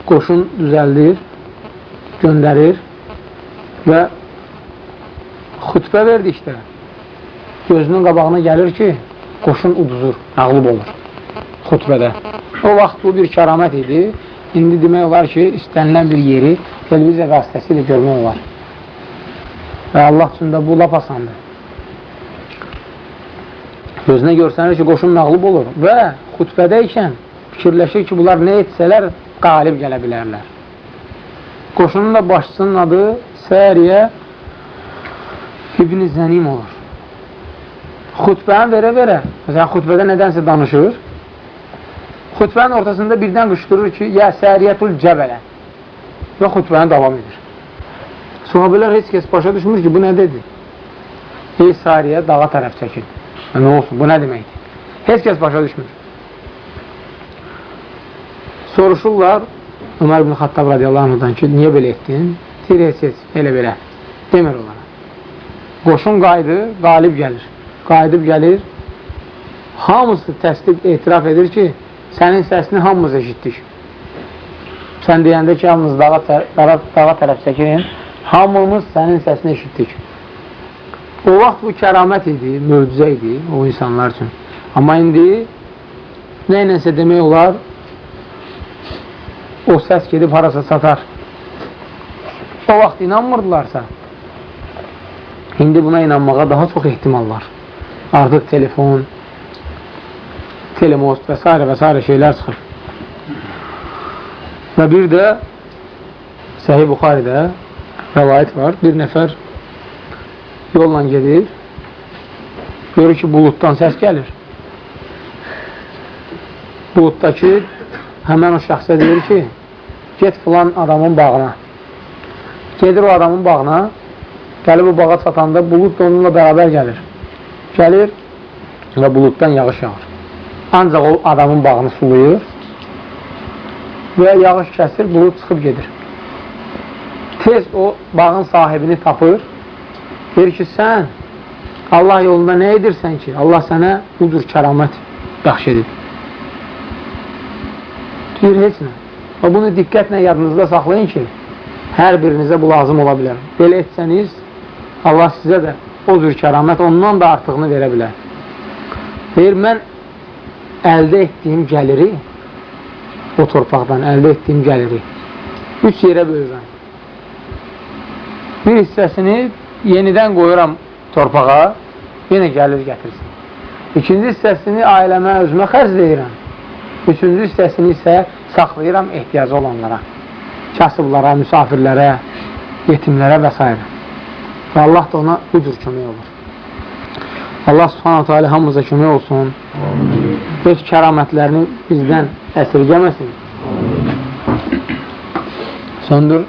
qoşun düzəldir, göndərir və xütbə verdikdə gözünün qabağına gəlir ki, qoşun uduzur, məğlub olur xütbədə. O vaxt bu bir kəramət idi. İndi demək olar ki, istənilən bir yeri televiziya vasitəsilə görmək olar. Və Allah üçün də bu lap asandır. Gözünə görsənir ki, qoşun məğlub olur və xütbədəykən fikirləşir ki, bunlar nə etsələr qalib gələ bilərlər. Qoşunun da başçısının adı Səriyə İbn Zənim olur. Xütbəni verə-verə, məsələn, xütbədə nədənsə danışır, xütbənin ortasında birdən qışdırır ki, yə Səriyyətul Cəbələ və xütbəni davam edir. Sahabələr heç kəs başa düşmür ki, bu nə dedi? Ey Səriyə dağa tərəf çəkil. Nə olsun, bu nə deməkdir? Heç kəs başa düşmür. Soruşurlar Ömər ibn Xattab radiyallahu anhdan ki, niyə belə etdin? Deyir, heç, elə-belə. Demir onlara. Qoşun qayıdır, qalib gəlir. Qayıdıb gəlir, hamısı təsdiq, etiraf edir ki, sənin səsini hamımız eşitdik. Sən deyəndə ki, hamımız dağa tərəf çəkirin, hamımız sənin səsini eşitdik. O vaxt bu kəramət idi, möcüzə idi o insanlar üçün. Amma indi nə ilənsə demək olar, o səs gedib harasa satar. O vaxt inanmırdılarsa, indi buna inanmağa daha çox ehtimal var. Artıq telefon, telemost və s. şeylər çıxır. Və bir də Səhih Buxaridə rəvayət var. Bir nəfər yolla gedir. Görür ki, buluddan səs gəlir. Buluddakı həmən o şəxsə deyir ki, get filan adamın bağına. Gedir o adamın bağına, gəlib o bağa çatanda bulud da onunla bərabər gəlir. Gəlir və buluddan yağış yağır. Ancaq o adamın bağını sulayır və yağış kəsir, bulud çıxıb gedir. Tez o bağın sahibini tapır, deyir ki, sən Allah yolunda nə edirsən ki, Allah sənə bu cür kəramət bəxş edib. Deyir, heç nə. Və bunu diqqətlə yadınızda saxlayın ki, hər birinizə bu lazım ola bilər. Belə etsəniz, Allah sizə də o cür kəramət ondan da artığını verə bilər. Deyir, mən əldə etdiyim gəliri, o torpaqdan əldə etdiyim gəliri 3 yerə bölürəm. Bir hissəsini yenidən qoyuram torpağa, yenə gəlir gətirsin. İkinci hissəsini ailəmə, özümə xərcləyirəm. Üçüncü hissəsini isə saxlayıram ehtiyacı olanlara, kasıblara, müsafirlərə, yetimlərə və s. Və Allah da ona bu cür kömək olur. Allah subhanahu teala hamımıza kömək olsun. Öz kəramətlərini bizdən əsirgəməsin. Söndür,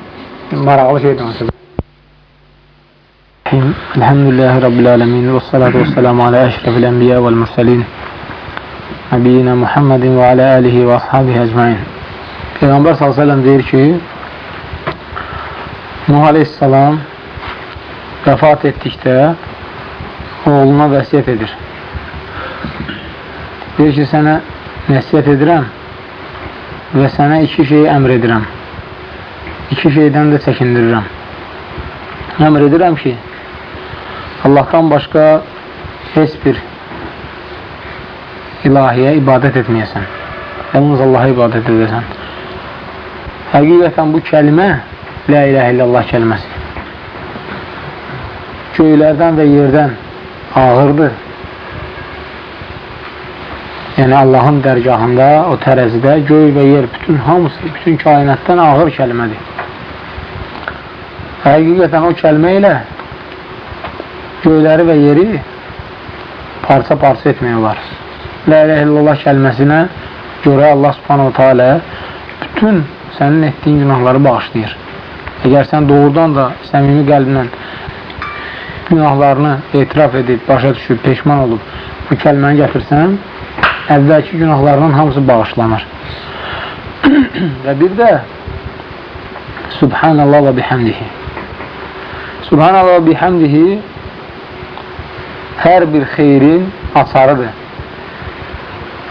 maraqlı şey danışır. Elhamdülillahi Rabbil alemin və salatu və selamu alə əşrafil ənbiya vəl mürsəlin Nəbiyyina Muhammedin və alə alihi və ashabihi əcmain. Peyğəmbər s.ə.v deyir ki, Nuh aleyhissalam vəfat etdikdə oğluna vəsiyyət edir. Deyir ki, sənə nəsiyyət edirəm və sənə 2 şeyi əmr edirəm. 2 şeydən də çəkindirirəm. Əmr edirəm ki, Allahdan başqa heç bir ilahiyə ibadət etməyəsən. Yalnız Allaha ibadət edəsən. Həqiqətən bu kəlimə La ilahə illallah kəlməsi göylərdən və yerdən ağırdır. Yəni Allahın dərgahında, o tərəzidə göy və yer, bütün hamısı, bütün kainatdan ağır kəlmədir. Həqiqətən o kəlmə ilə göyləri və yeri parça-parça etmək olar. La ilahə illallah kəlməsinə görə Allah subhanahu teala bütün sənin etdiyin günahları bağışlayır. Əgər sən doğrudan da səmimi qəlblə günahlarını etiraf edib, başa düşüb, peşman olub bu kəlməni gətirsən, əvvəlki günahlarının hamısı bağışlanır. Və bir də Subhanallah və bihamdihi. Subhanallah və bihamdihi hər bir xeyrin açarıdır.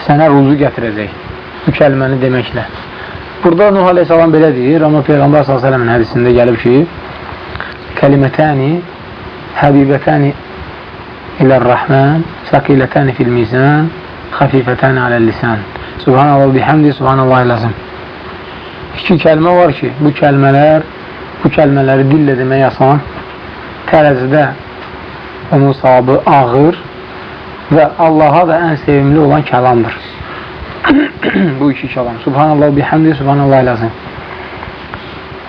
Sənə ruzu gətirəcək bu kəlməni deməklə. Burada Nuh aleyhissalam belə deyir, amma Peyğəmbər s.ə.v-in hədisində gəlib ki, kəlimətəni həbibətəni ilə'r-rəhmən səqilətəni fil-mizən xəfifətəni aləl-lisən Subhanallah bihamdi, subhanallah lazım. 2 kəlmə var ki, bu kəlmələri dillə demək asan, tərəzidə onun savabı ağır və Allaha da ən sevimli olan kəlamdır. Bu 2 kəlam. Subhanallah bihamdi, subhanallah lazım.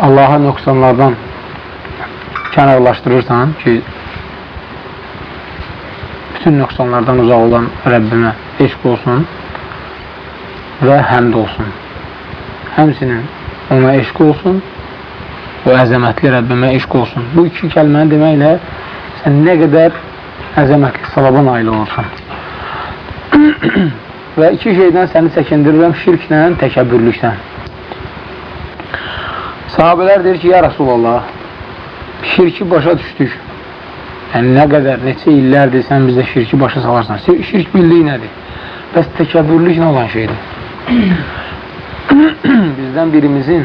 Allaha nöqsanlardan kənarlaşdırırsan ki, bütün nöqsanlardan uzaq olan Rəbbimə eşq olsun və həmd olsun. Həmsinin ona eşq olsun və əzəmətli Rəbbimə eşq olsun. Bu 2 kəlməni deməklə sən nə qədər əzəmətli savaba nail olursan. Və 2 şeydən səni çəkindirirəm, şirklə, təkəbbürlükdən. Sahabələr deyir ki, ya Rasulallah, şirki başa düşdük. Yəni, nə qədər, neçə illərdir sən bizdə şirki başa salarsan. Şirk bildiyi nədir? Bəs təkəbbürlük nə olan şeydir? Bizdən birimizin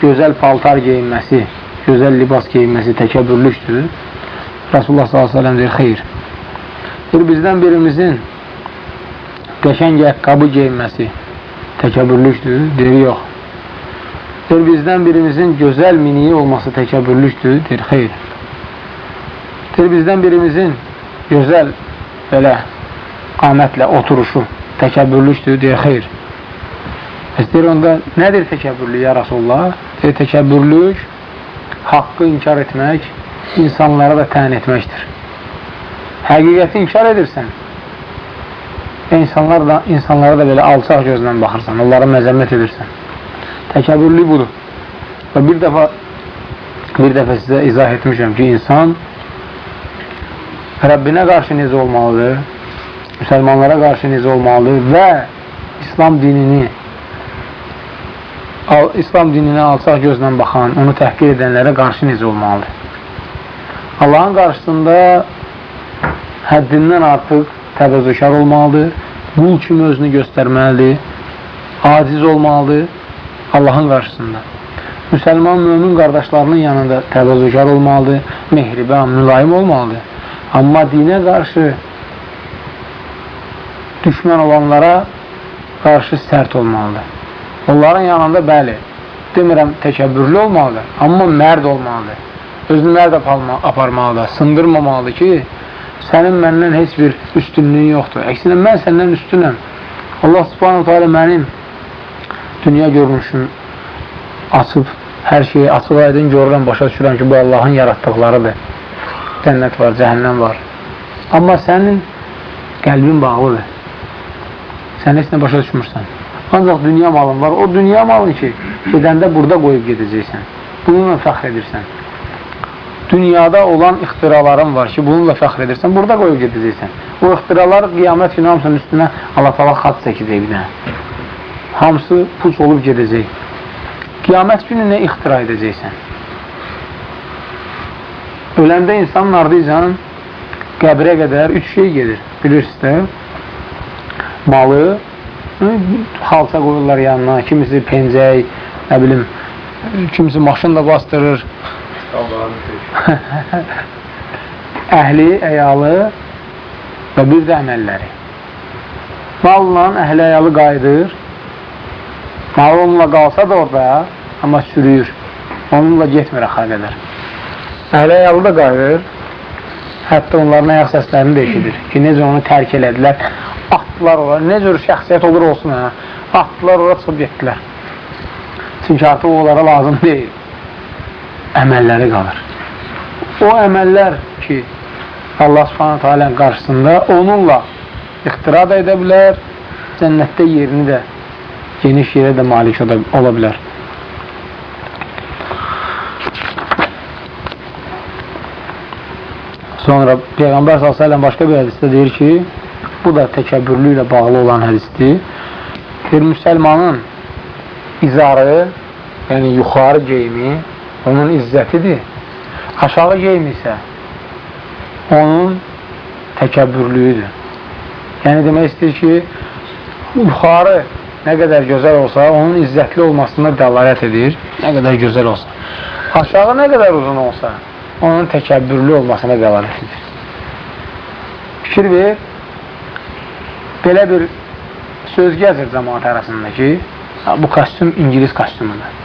gözəl paltar geyinməsi, gözəl libas geyinməsi təkəbbürlükdür. Rasulullah s.ə.v deyir, xeyr. Bizdən birimizin qəşəng əqqabı geyinməsi təkəbbürlükdür, deyir, yox. Bizdən birimizin gözəl miniyi olması təkəbbürlükdür, deyir, xeyr. Bizdən birimizin gözəl belə qamətlə oturuşu təkəbbürlükdür, deyir, xeyr. İstəyir onda nədir təkəbbürlük ya Rasulullah? Təkəbbürlük haqqı inkar etmək, insanlara da tən etməkdir. Həqiqəti inkar edirsən, insanlara da belə alçaq gözlə baxırsan, onlara məzəmmət edirsən. Təkəbbürlük budur. Və bir dəfə sizə izah etmişəm ki, insan Rəbbinə qarşı necə olmalıdır, müsəlmanlara qarşı necə olmalıdır və İslam dininə alçaq gözlə baxan, onu təhqir edənlərə qarşı necə olmalıdır. Allahın qarşısında həddindən artıq təvəzzükar olmalıdır, qul kimi özünü göstərməlidir, aciz olmalıdır Allahın qarşısında. Müsəlman, mömin qardaşlarının yanında təvəzzükar olmalıdır, mehriban, mülayim olmalıdır. Amma dinə qarşı düşmən olanlara qarşı sərt olmalıdır. Onların yanında bəli, demirəm təkəbbürlü olmalıdır, amma mərd olmalıdır. Özünü mərd aparmalıdır, sındırmamalıdır ki, sənin məndən heç bir üstünlüyün yoxdur. Əksinə, mən səndən üstünəm. Allah subhanahu teala mənim dünya görünüşüm açıb, hər şeyi açıq aydın görürəm, başa düşürəm ki, bu Allahın yaratdıqlarıdır. Cənnət var, cəhənnəm var. Amma sənin qəlbin bağlıdır. Sən heç nə başa düşmürsən. Ancaq dünya malın var. O dünya malın ki, gedəndə burada qoyub gedəcəksən. Bununla fəxr edirsən. Dünyada olan ixtiraların var ki, bununla fəxr edirsən, burada qoyub gedəcəksən. O ixtiralar qiyamət günü hamısının üstünə Allah-Taala xat çəkəcək bir dənə. Hamısı puç olub gedəcək. Qiyamət günü nə ixtira edəcəksən? Öləndə insanın ardıycan qəbrə qədər 3 şey gedir. Bilirsiniz də, malı, xalça qoyurlar yanına, kimisi pencək, nə bilim, kimisi maşınla bastırır. Əhli, əyalı və bir də əməlləri. Malla əhli, əyalı qayıdır. Mal onunla qalsa da orada, amma sürüyür. Onunla getmir axıra qədər. Əhli, əyalı da qayıdır. Hətta onların ayaq səslərini də eşidir ki, necə onu tərk elədilər. Atdılar olar, nə cür şəxsiyyət olur olsun, atdılar ora çıxıb getdilər. Çünki artıq onlara lazım deyil. Əməlləri qalır. O əməllər ki, Allah subhanahu teala'nın qarşısında onunla ixtira da edə bilər, cənnətdə yerini də, geniş yerə də malik ola bilər. Sonra Peyğəmbər s.ə.v başqa bir hədisdə deyir ki, bu da təkəbbürlü ilə bağlı olan hədisdir. Bir müsəlmanın izarı, yəni yuxarı geyimi, onun izzətidir. Aşağı geyimi isə onun təkəbbürlüyüdür. Yəni demək istəyir ki, yuxarı nə qədər gözəl olsa, onun izzətli olmasına dəlalət edir, nə qədər gözəl olsa. Aşağı nə qədər uzun olsa, onun təkəbbürlü olmasına dəlalət edir. Fikir ver, belə bir söz gəzir cəmaat arasında ki, bu kostyum İngilis kostyumudur.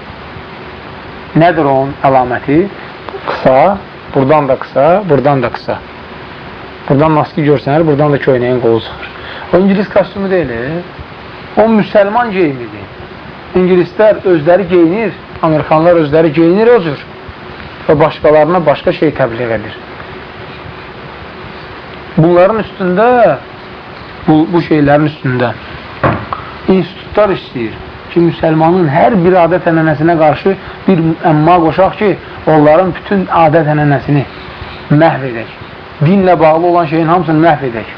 Nədir onun əlaməti? Qısa, buradan da qısa, buradan da qısa. Buradan maski görsənər, buradan da köynəyin qolu çıxır. O İngilis kostyumu deyil, o müsəlman geyimidir. İngilislər özləri geyinir, Amerikanlar özləri geyinir o cür və başqalarına başqa şey təbliğ edir. Bunların üstündə, bu şeylərin üstündə institutlar işləyir ki, müsəlmanın hər bir adət ənənəsinə qarşı bir əmma qoşaq ki, onların bütün adət ənənəsini məhv edək. Dinlə bağlı olan şeyin hamısını məhv edək.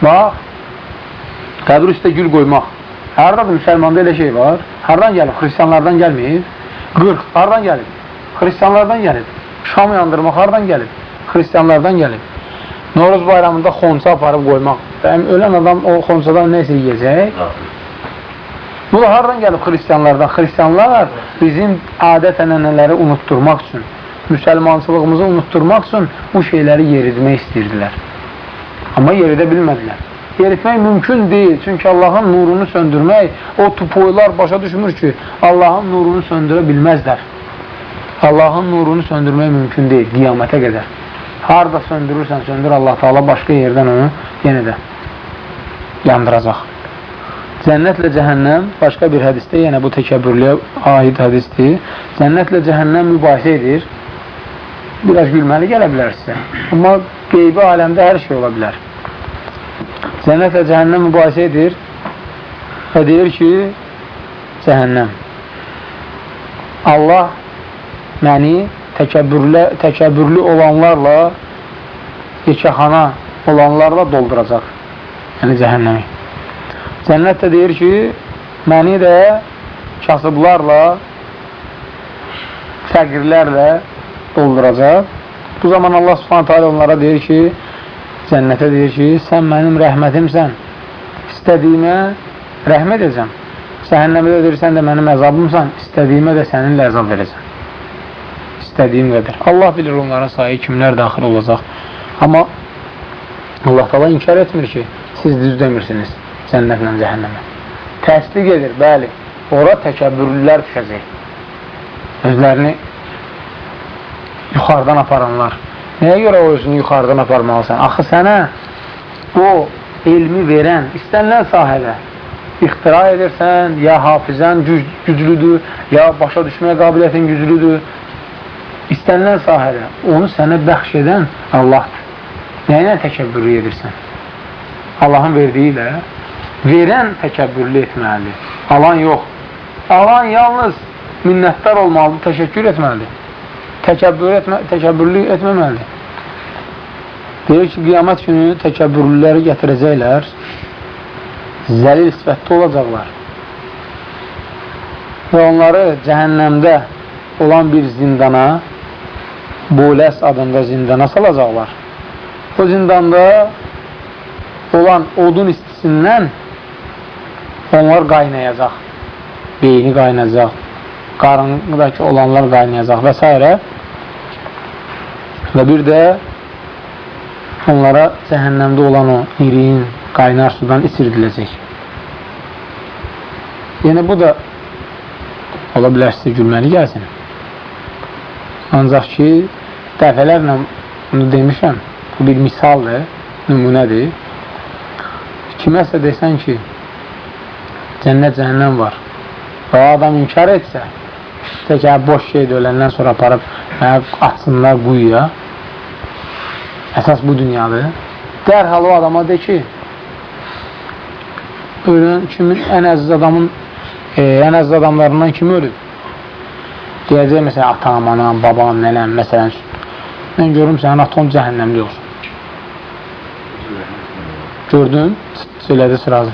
Bax, qəbir üstə gül qoymaq. Haradadır müsəlmanda elə şey var? Hardan gəlib? Xristiyanlardan gəlməyib. 40, hardan gəlib? Xristiyanlardan gəlib. Şam yandırmaq hardan gəlib? Xristiyanlardan gəlib. Noruz bayramında xonça aparıb qoymaq. Ölən adam o xonçadan neysə yiyəcək. Bu da hardan gəlib xristiyanlardan? Xristiyanlar bizim adət ənənələri unutturmaq üçün, müsəlmançılığımızı unutturmaq üçün bu şeyləri yeritmək istəyirdilər. Amma yeridə bilmədilər. Yeritmək mümkün deyil. Çünki Allahın nurunu söndürmək, o tupoylar başa düşmür ki, Allahın nurunu söndürə bilməzlər. Allahın nurunu söndürmək mümkün deyil, qiyamətə qədər. Harada söndürürsən, söndür, Allah Taala başqa yerdən onu yenə də yandıracaq. Cənnətlə cəhənnəm, başqa bir hədisdə, yəni bu təkəbbürlüyə aid hədisdir. Cənnətlə cəhənnəm mübahisə edir. Biraz gülməli gələ bilər sizə. Amma qeybi aləmdə hər şey ola bilər. Cənnətlə cəhənnəm mübahisə edir və deyir ki, cəhənnəm, Allah məni təkəbbürlü olanlarla, yekəxana olanlarla dolduracaq. Yəni cəhənnəmi. Cənnət də deyir ki, məni də kasıblarla, fəqirlərlə dolduracaq. Bu zaman Allah Subhanahu taala onlara deyir ki, cənnətə deyir ki, sən mənim rəhmətimsən, istədiyimə rəhm edəcəm. Cəhənnəmdə deyir, sən də mənim əzabımsan, istədiyimə də səninlə əzab verəcəm. İstədiyim qədər. Allah bilir onların sayı kimlər daxil olacaq. Amma Allah Taala inkar etmir ki, siz düz demirsiniz cənnətlə cəhənnəmə. Təsdiq edir, bəli, ora təkəbbürlülər düşəcək. Özlərini yuxarıdan aparanlar. Nəyə görə o özünü yuxarıdan aparmalısan? Axı sənə o elmi verən, istənilən sahədə ixtira edirsən, ya hafizən güclüdür, ya başa düşməyə qabiliyyətin güclüdür. İstənilən sahədə onu sənə bəxş edən Allahdır. Nə ilə təkəbbürlü edirsən? Allahın verdiyi ilə verən təkəbbürlü etməlidir. Alan yox. Alan yalnız minnətdar olmalıdır, təşəkkür etməlidir. Təkəbbürlü etməməlidir. Deyir ki, qiyamət günü təkəbbürlüləri gətirəcəklər, zəlil sifətdə olacaqlar və onları cəhənnəmdə olan bir zindana, Boləs adında zindana salacaqlar. O zindanda olan odun istisindən onlar qaynayacaq, beyni qaynayacaq, qarındakı olanlar qaynayacaq və s. Və bir də onlara cəhənnəmdə olan o iriyin qaynar sudan içirdiləcək. Yəni bu da ola bilər sizə gülməli gəlsin. Ancaq ki, dəfələrlə bunu demişəm, bu bir misaldır, nümunədir. Kiməsə desən ki, cənnət cəhənnəm var və o adam inkar etsə, tək boş şeydir, öləndən sonra aparıb atsınlar quyuya, əsas bu dünyadır. Dərhal o adama de ki, ölən kimin ən əziz adamlarından kimi ölüb? Deyəcək, məsələn, atam, anam, babam, nənəm, məsələn, mən görürüm sənin atom cəhənnəmli olsun. Gördün, söylədi sırası.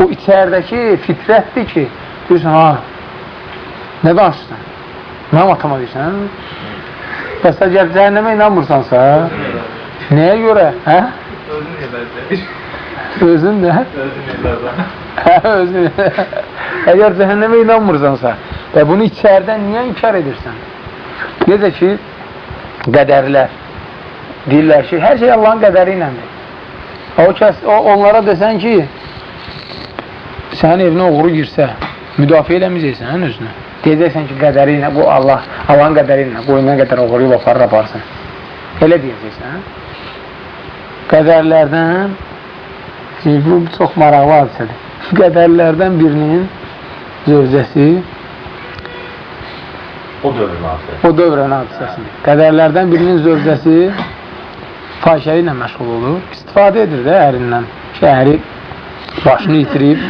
O içərdəki fitrətdir ki, deyirsən, ha, nə danışırsan? Mənim atama deyirsən? Bəs əgər cəhənnəmə inanmırsansa, nəyə görə? Hə? Özün də? Özün də. Əgər cəhənnəmə inanmırsansa və bunu içərdən niyə inkar edirsən? Necə ki, qədərlər deyirlər ki, hər şey Allahın qədəri iləndir. Onlara desən ki, sənin evinə uğru girsə, müdafiə eləməyəcəksən özünü. Deyəcəksən ki, qədəri ilə, bu Allahın qədəri ilə, qoyundan qədər uğruyub aparsın. Elə deyəcəksən. Qədərlərdən, bu çox maraqlı hadisədir. Qədərlərdən birinin zövcəsi o dövrün hadisəsidir. Qədərlərdən birinin zövcəsi fahişə ilə məşğul olur. İstifadə edir də ərindən. Əri başını itirib,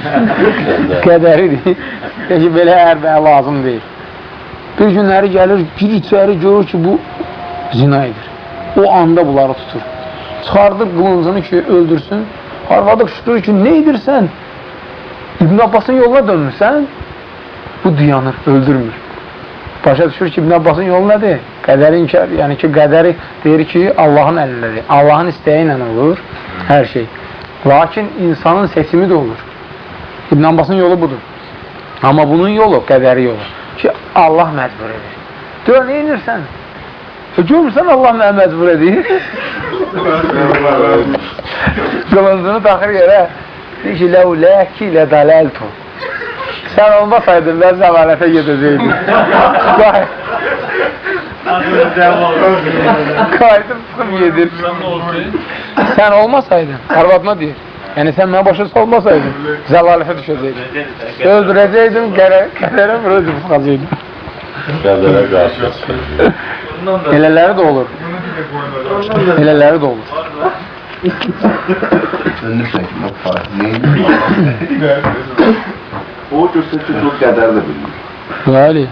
qədəridir. Peki, belə ər bəyə lazım deyil. Bir günləri gəlir, bir içəri görür ki, bu zina edir. O anda bunları tutur. Çıxardır qılıncını ki, öldürsün. Arvadı qışqırır ki, nə edirsən? İbn Abbasın yoluna dönmürsən? Bu dayanır, öldürmür. Başa düşür ki, İbn Abbasın yolu nədir? Qədəri inkar, yəni ki, qədəri deyir ki, Allahın əlindədir. Allahın istəyi ilə olur hər şey. Lakin insanın seçimi də olur. İbn Abbasın yolu budur. Amma bunun yolu, qədəri yolu. Ki, Allah məcbur edir. Deyir, nə edirsən? Görmürsən Allah mənə məcbur edir? Qılıncını taxır yerə. Deyir ki, ləuləki lə dələltu. Sən olmasaydın, mən zəmanətə gedəcəkdim. Qayıdım, çıxım yedir. Sən olmasaydın, arvadına deyir. Yəni, sən mənə başa salmasaydın, zəlalətə düşəcəkdim. Öldürəcəkdim, qədərə vuracaq çıxacaqdım. Qədərə qarşı çıxacaq. Elələri də olur. Elələri də olur. Önünü çəkmək farq. Neyini? O göstər ki, çox qədər də bilmir. Bəli.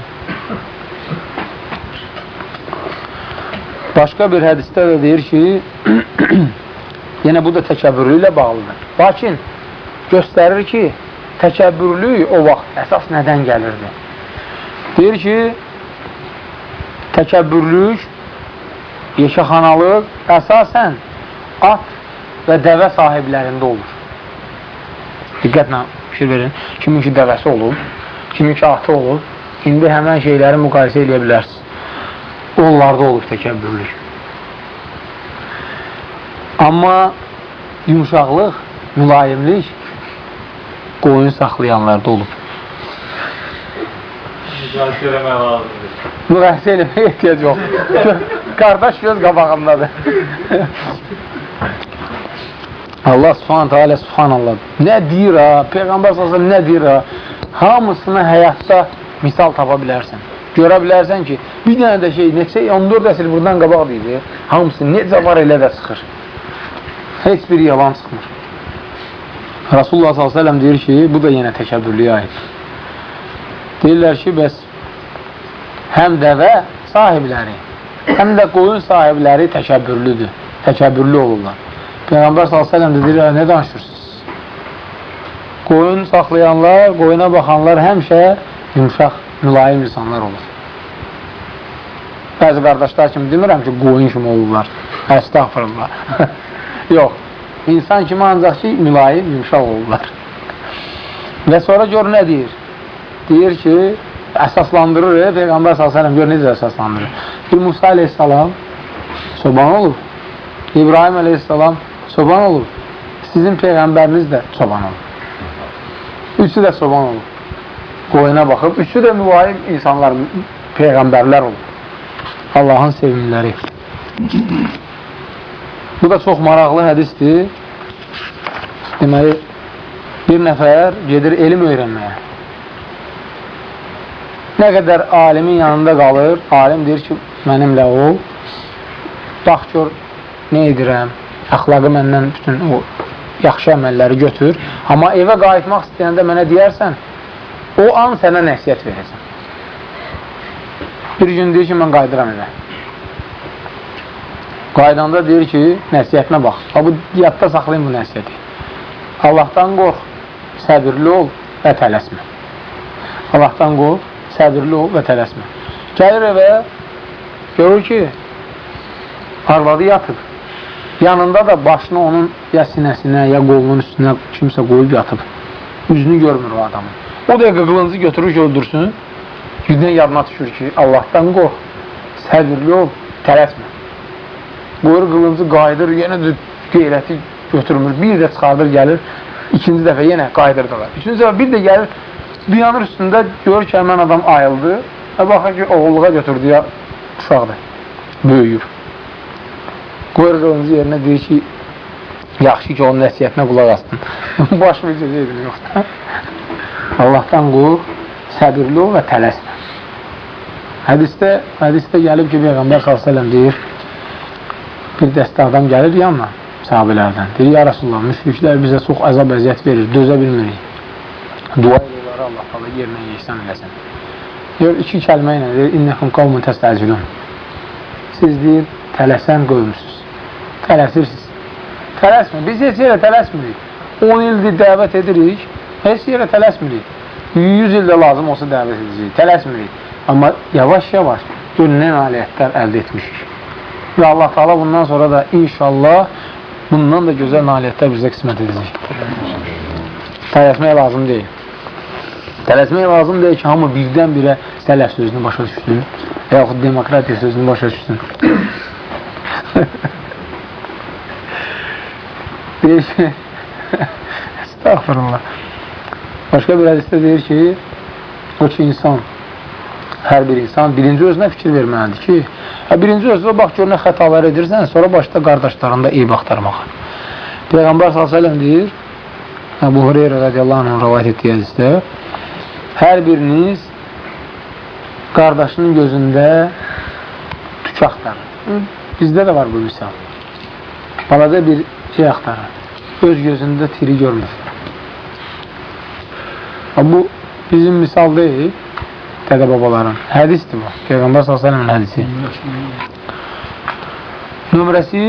Başqa bir hədisdə də deyir ki, yenə bu da təkəbbürlü ilə bağlıdır. Lakin göstərir ki, təkəbbürlü o vaxt əsas nədən gəlirdi? Deyir ki, təkəbbürlük, yeşəxanalıq əsasən at və dəvə sahiblərində olur. Diqqətlə fikir verin. Kimin ki dəvəsi olub, kimin ki atı olub, indi həmən şeyləri müqayisə edə bilərsiniz. Onlarda olur təkəbbürlük. Amma yumuşaqlıq, mülayimlik qoyun saxlayanlarda olub. Müqayisə eləmək lazımdır. Müqayisə eləməyə ehtiyac yox. Qardaş göz qabağındadır. Allah subhanətə alə subhanallah. Nə deyir ha? Peyğəmbər s.ə.v nə deyir ha? Hamısını həyatda misal tapa bilərsən. Görə bilərsən ki, bir dənə də şey, neçə 14 əsr buradan qabaq deyir. Hamısı necə var elə də çıxır. Heç bir yalan çıxmır. Rasulullah s.ə.v deyir ki, bu da yenə təkəbbürlüyə aid. Deyirlər ki, bəs həm dəvə sahibləri, həm də qoyun sahibləri təkəbbürlüdür. Təkəbbürlü olurlar. Peyğəmbər s.ə.v deyir, nə danışırsınız? Qoyun saxlayanlar, qoyuna baxanlar həmişə yumuşaq, mülayim insanlar olur. Bəzi qardaşlar kimi demirəm ki, qoyun kimi olurlar. Əstəğfirullah. Yox, insan kimi ancaq ki, mülayim, yumuşaq olurlar. Və sonra gör nə deyir? Deyir ki, əsaslandırır, Peyğəmbər s.ə.v gör necə əsaslandırır. Bir Musa aleyhissalam çoban olur. İbrahim aleyhissalam çoban olur. Sizin Peyğəmbəriniz də çoban olur. Üçü də çoban olur. Qoyuna baxıb, üçü də mülayim insanlar, Peyğəmbərlər olur. Allahın sevimliləri. Bu da çox maraqlı hədisdir. Deməli, bir nəfər gedir elm öyrənməyə. Nə qədər alimin yanında qalır, alim deyir ki, mənimlə ol, bax gör, nə edirəm, əxlaqı məndən bütün o yaxşı əməlləri götür, amma evə qayıtmaq istəyəndə mənə deyərsən, o an sənə nəsiyyət verəcəm. Bir gün deyir ki, mən qayıdıram evə. Qaydanda deyir ki, nəsiyyətinə bax. Bu yadda saxlayın bu nəsiyyəti. Allahdan qorx, səbirli ol və tələsmə. Allahdan qorx, səbirli ol və tələsmə. Gəlir evə, görür ki, arvadı yatıb. Yanında da başını onun ya sinəsinə, ya qolunun üstünə kimsə qoyub yatıb. Üzünü görmür o adamın. O dəqiqə qılıncı götürür ki, öldürsün. Yüzdən yadına düşür ki, Allahdan qorx, səbirli ol, tələsmə. Qoyur qılıncı qayıdır, yenə də qeyrəti götürmür. Bir də çıxardır, gəlir. İkinci dəfə yenə qaydırdılar. Üçüncü dəfə bir də gəlir, dünyanın üstündə görür ki, həmən adam ayıldı və baxır ki, oğulluğa götürdüyə uşaqdır, böyüyüb. Qoyur qılıncı yerinə deyir ki, yaxşı ki, onun nəsiyyətinə qulaq astın. Baş verəcəkdir, yoxdur. Allahdan qorx, səbirli ol və tələsmə. Hədisdə gəlib ki, Peyğəmbər s.ə.v deyir, bir dəstə adam gəlir yanına, sahabələrdən. Deyir, ya Rasulullah, müşriklər bizə çox əzab əziyyət verir, dözə bilmirik. Dua edirlər, Allah Allah yerinə yeysən eləsin. Deyir, iki kəlmə ilə deyir, innəkum qavmun təstəcilun. Siz deyir, tələsən qoymuşsunuz. Tələsirsiniz. Tələsmə, biz heç yerə tələsmirik. 10 ildir dəvət edirik, heç yerə tələsmirik. 100 ildə lazım olsa dəvət edəcəyik, tələsmirik. Amma yavaş-yavaş gör nə nailiyyətlər əldə etmişik. Və Allah Teala bundan sonra da inşallah bundan da gözəl nailiyyətlər bizə qismət edəcək. Tələsmək lazım deyil. Tələsmək lazım deyil ki, hamı birdən-birə sələf sözünü başa düşsün və yaxud demokratiya sözünü başa düşsün. Deyir ki, estağfurullah. Başqa bir hədisdə deyir ki, o ki insan, hər bir insan birinci özünə fikir verməlidir ki, birinci özünə bax gör nə xətalar edirsən, sonra başda qardaşlarında eyb axtarmağa. Peyğəmbər s.ə.v deyir, Əbu Hureyra radiyallahu anh'ın rəvayət etdiyi hədisdə hər biriniz qardaşının gözündə tük axtarır. Bizdə də var bu misal. Balaca bir şey axtarır. Öz gözündə tiri görmür. Bu bizim misal deyil, dədə babaların. Hədisdir bu. Peyğəmbər s.ə.v-in hədisi. Nömrəsi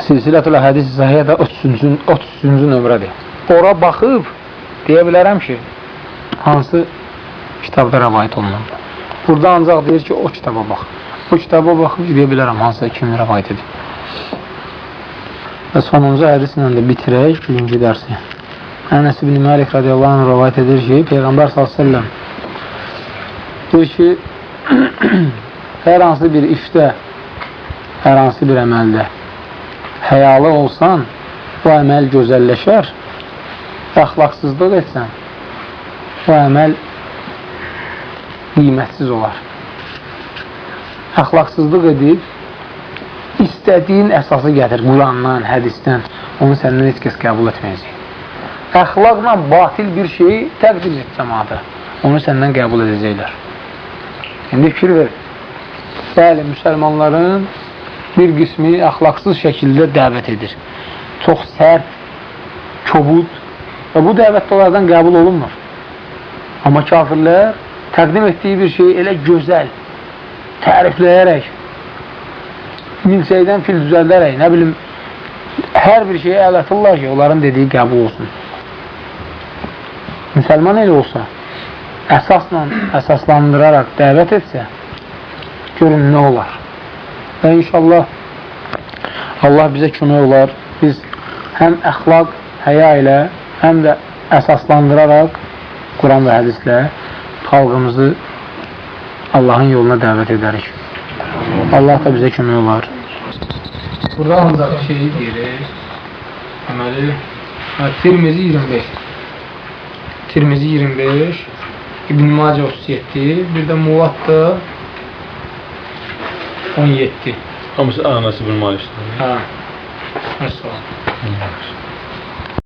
Silsilətül Hədis-i Sahiyyə 33-cü nömrədir. Ora baxıb deyə bilərəm ki, hansı kitabda rəvayət olunur. Burada ancaq deyir ki, o kitaba bax. Bu kitaba baxıb deyə bilərəm hansı kimin rəvayət edir. Və sonuncu hədislə də bitirək birinci dərsi. Ənəs ibn Məlik radiyallahu anh rəvayət edir ki, Peyğəmbər s.ə.v deyir ki, hər hansı bir işdə, hər hansı bir əməldə həyalı olsan, bu əməl gözəlləşər, əxlaqsızlıq etsən, bu əməl qiymətsiz olar. Əxlaqsızlıq edib, istədiyin əsası gətir, Qurandan, hədisdən, onu səndən heç kəs qəbul etməyəcək. Əxlaqla batil bir şeyi təqdim et cəmaata, onu səndən qəbul edəcəklər. İndi fikir ver, bəli, müsəlmanların bir qismi əxlaqsız şəkildə dəvət edir. Çox sərt, kobud və bu dəvətdə onlardan qəbul olunmur. Amma kafirlər təqdim etdiyi bir şeyi elə gözəl, tərifləyərək, milçəkdən fil düzəldərək, nə bilim, hər bir şeyə əl atırlar ki, onların dediyi qəbul olsun. Müsəlman elə olsa, əsasla, əsaslandıraraq dəvət etsə, görün nə olar. Və inşallah Allah bizə kömək olar. Biz həm əxlaq, həya ilə, həm də əsaslandıraraq Quran və hədislə xalqımızı Allahın yoluna dəvət edərik. Allah da bizə kömək olar. Burada ancaq şeyi deyirik. Deməli, Tirmizi 25. Tirmizi 25, İbn-i Macə 37, bir də Muvatta 17. Hamısı Ənəs ibn Malikdir. Hə. Məsələn.